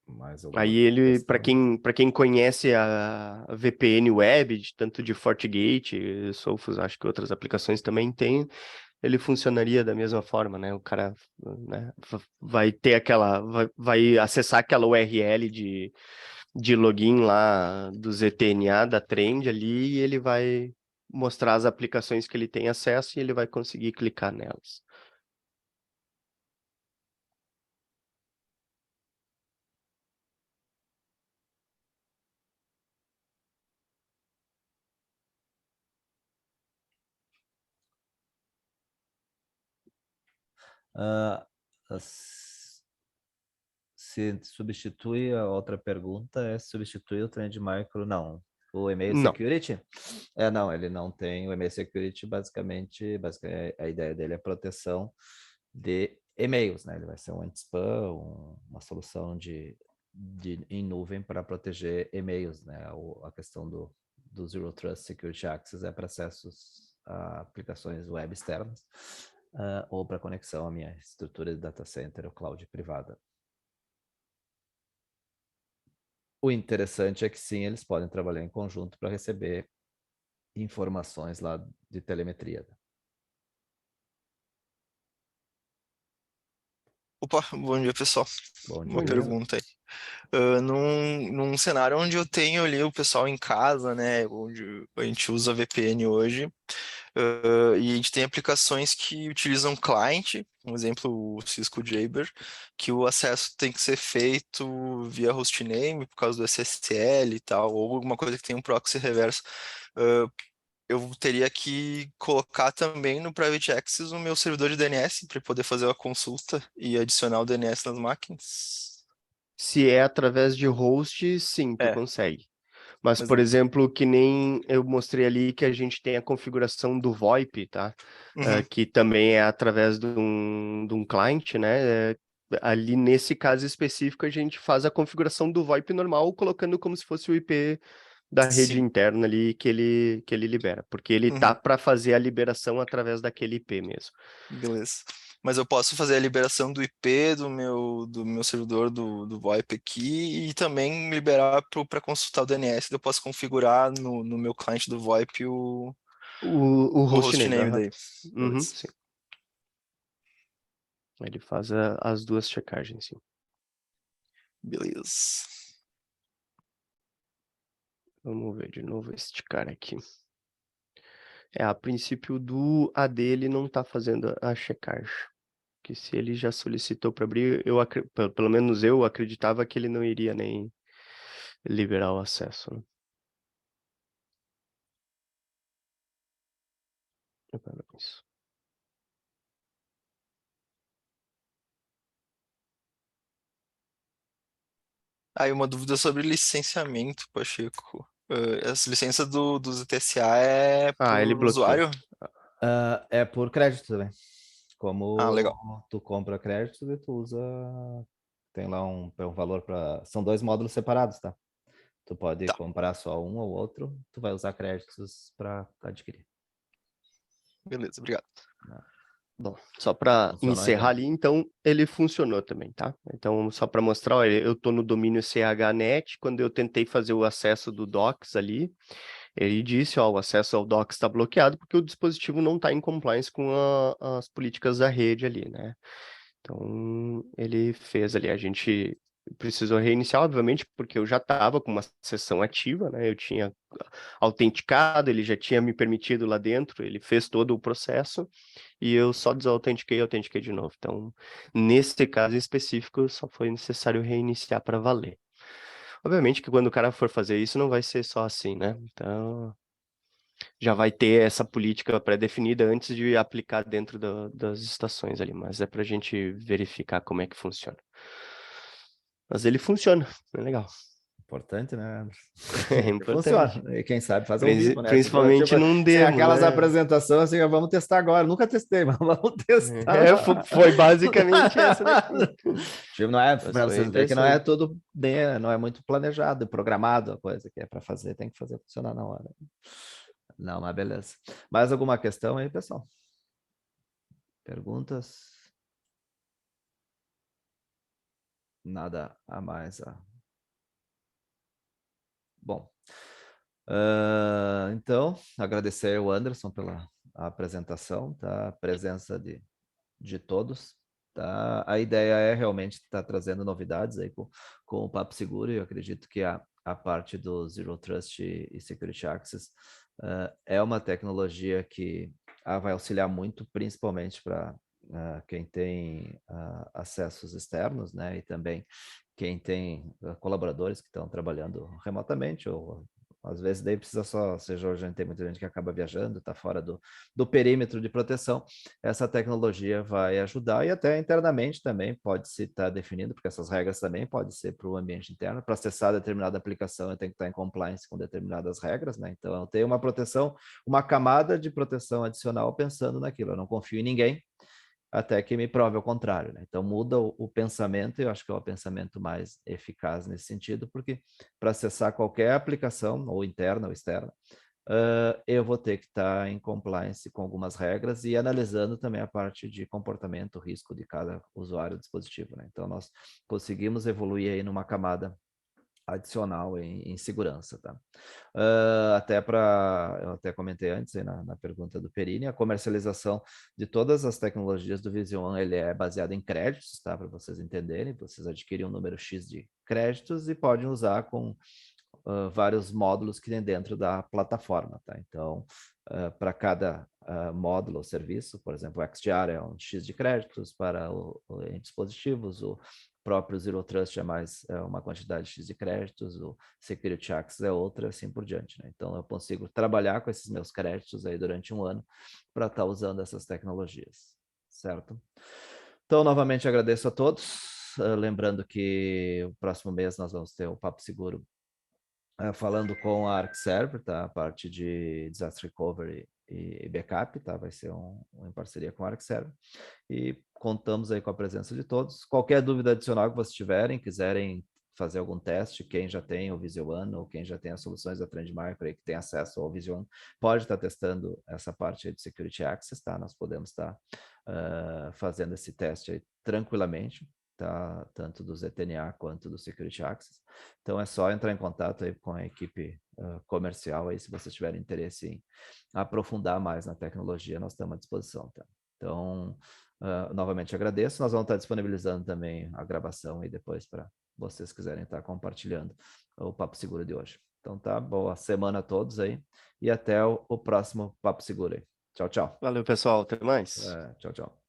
Mais alguma Aí ele, questão? para quem conhece a VPN web, tanto de FortiGate, Sophos, acho que outras aplicações também tem, ele funcionaria da mesma forma, né? O cara, né, vai ter vai acessar aquela URL de login lá do ZTNA, da Trend ali, e ele vai mostrar as aplicações que ele tem acesso e ele vai conseguir clicar nelas. Se substitui a outra pergunta, é substituir o Trend Micro? Não. O e-mail Não. security? Não, ele não tem o e-mail security, basicamente a ideia dele é proteção de e-mails, né? Ele vai ser um anti-spam, uma solução em nuvem para proteger e-mails, né? A questão do Zero Trust Security Access é para acessos a aplicações web externas ou para conexão à minha estrutura de data center ou cloud privada. O interessante é que sim, eles podem trabalhar em conjunto para receber informações lá de telemetria. Opa, bom dia, pessoal. Bom Uma dia. pergunta aí. Num cenário onde eu tenho ali o pessoal em casa, né, onde a gente usa VPN hoje, e a gente tem aplicações que utilizam client, um exemplo, o Cisco Jabber, que o acesso tem que ser feito via hostname por causa do SSL e tal, ou alguma coisa que tem um proxy reverso. Eu teria que colocar também no Private Access o meu servidor de DNS para poder fazer a consulta e adicionar o DNS nas máquinas. Se é através de host, sim, tu É, consegue. Mas, mas por exemplo, que nem eu mostrei ali que a gente tem a configuração do VoIP, tá? uhum, Que também é através de um client, né? Ali nesse caso específico, a gente faz a configuração do VoIP normal, colocando como se fosse o IP da rede sim, interna ali que ele libera, porque ele tá uhum, para fazer a liberação através daquele IP mesmo. beleza. mas eu posso fazer a liberação do IP do meu servidor do VoIP aqui e também liberar para consultar o DNS. Eu posso configurar no meu cliente do VoIP O o hostname, hostname aham. daí. Uhum, Beleza. sim. Ele faz as duas checagens, sim. Beleza. Vamos ver de novo este cara aqui. A princípio do AD ele não está fazendo a checagem. Que se ele já solicitou para abrir, pelo menos eu acreditava que ele não iria nem liberar o acesso, né? Isso. Aí uma dúvida sobre licenciamento, Pacheco. Essa licença do ZTSA é Ele por bloqueou. usuário? É por crédito também. Legal. Como tu compra crédito e tu usa. Tem lá um valor para. São 2 módulos separados, tá? Tu pode Tá, comprar só um ou outro, tu vai usar créditos para adquirir. beleza, obrigado. Bom, só para Funcionou, encerrar então? ali, então ele funcionou também, tá? Então, só para mostrar, olha, eu estou no domínio CHNet, quando eu tentei fazer o acesso do Docs ali, ele disse, ó, o acesso ao Docs está bloqueado porque o dispositivo não está em compliance com as políticas da rede ali, né? Então, ele fez ali, a gente precisou reiniciar, obviamente, porque eu já estava com uma sessão ativa, né? Eu tinha autenticado, ele já tinha me permitido lá dentro, ele fez todo o processo, e eu só desautentiquei e autentiquei de novo. Então, nesse caso específico, só foi necessário reiniciar para valer. Obviamente que quando o cara for fazer isso, não vai ser só assim, né? Então, já vai ter essa política pré-definida antes de aplicar dentro das estações ali, mas é para a gente verificar como é que funciona. Mas ele funciona, é legal. Importante, né? É importante. Funciona. E quem sabe faz ao vivo, né? Principalmente num Sem demo, aquelas né? apresentações assim, vamos testar agora. Nunca testei, mas vamos testar. Foi basicamente essa daqui. Tipo, não é Mas para foi vocês verem que não é interessante. tudo, né, não é muito planejado, programado a coisa que é para fazer, tem que fazer funcionar na hora. Não, mas beleza. Mais alguma questão aí, pessoal? Perguntas? Nada a mais. Bom, então, agradecer ao Anderson pela apresentação, tá? A presença de todos. Tá? A ideia é realmente estar trazendo novidades aí com o Papo Seguro, e eu acredito que a parte do Zero Trust e Security Access é uma tecnologia que vai auxiliar muito, principalmente para quem tem acessos externos, né? E também quem tem colaboradores que estão trabalhando remotamente, ou às vezes daí precisa só, seja hoje a gente tem muita gente que acaba viajando, está fora do perímetro de proteção, essa tecnologia vai ajudar, e até internamente também pode se estar definindo, porque essas regras também podem ser para o ambiente interno. Para acessar determinada aplicação, eu tenho que estar em compliance com determinadas regras, né? Então, eu tenho uma proteção, uma camada de proteção adicional pensando naquilo. Eu não confio em ninguém até que me prove ao contrário, né? Então, muda o pensamento, e eu acho que é o pensamento mais eficaz nesse sentido, porque para acessar qualquer aplicação, ou interna ou externa, eu vou ter que estar em compliance com algumas regras e analisando também a parte de comportamento, risco de cada usuário do dispositivo, né? Então, nós conseguimos evoluir aí numa camada adicional em segurança, tá? Eu até comentei antes aí na pergunta do Perini, a comercialização de todas as tecnologias do Vision One, ele é baseado em créditos, tá? Para vocês entenderem, vocês adquirem um número X de créditos e podem usar com vários módulos que tem dentro da plataforma, tá? Então, para cada módulo ou serviço, por exemplo, o XDR é um X de créditos para em dispositivos, o próprio Zero Trust é mais uma quantidade X de créditos, o Security Access é outra, assim por diante, né? Então, eu consigo trabalhar com esses meus créditos aí durante um ano para estar usando essas tecnologias, certo? Então, novamente agradeço a todos. Lembrando que o próximo mês nós vamos ter o Papo Seguro falando com a ArcServer, tá? A parte de Disaster Recovery e Backup, tá? Vai ser em parceria com a ArcServer. E contamos aí com a presença de todos. Qualquer dúvida adicional que vocês tiverem, quiserem fazer algum teste, quem já tem o Vision One ou quem já tem as soluções da Trendmicro aí que tem acesso ao Vision One, pode estar testando essa parte aí de Security Access, tá? Nós podemos estar fazendo esse teste aí tranquilamente, tá? Tanto do ZTNA quanto do Security Access. Então é só entrar em contato aí com a equipe comercial aí, se vocês tiverem interesse em aprofundar mais na tecnologia, nós estamos à disposição, tá? Então, novamente agradeço. Nós vamos estar disponibilizando também a gravação aí depois para vocês quiserem estar compartilhando o Papo Seguro de hoje. Então tá, boa semana a todos aí e até o próximo Papo Seguro aí. Tchau, tchau. Valeu, pessoal. Até mais. Tchau, tchau.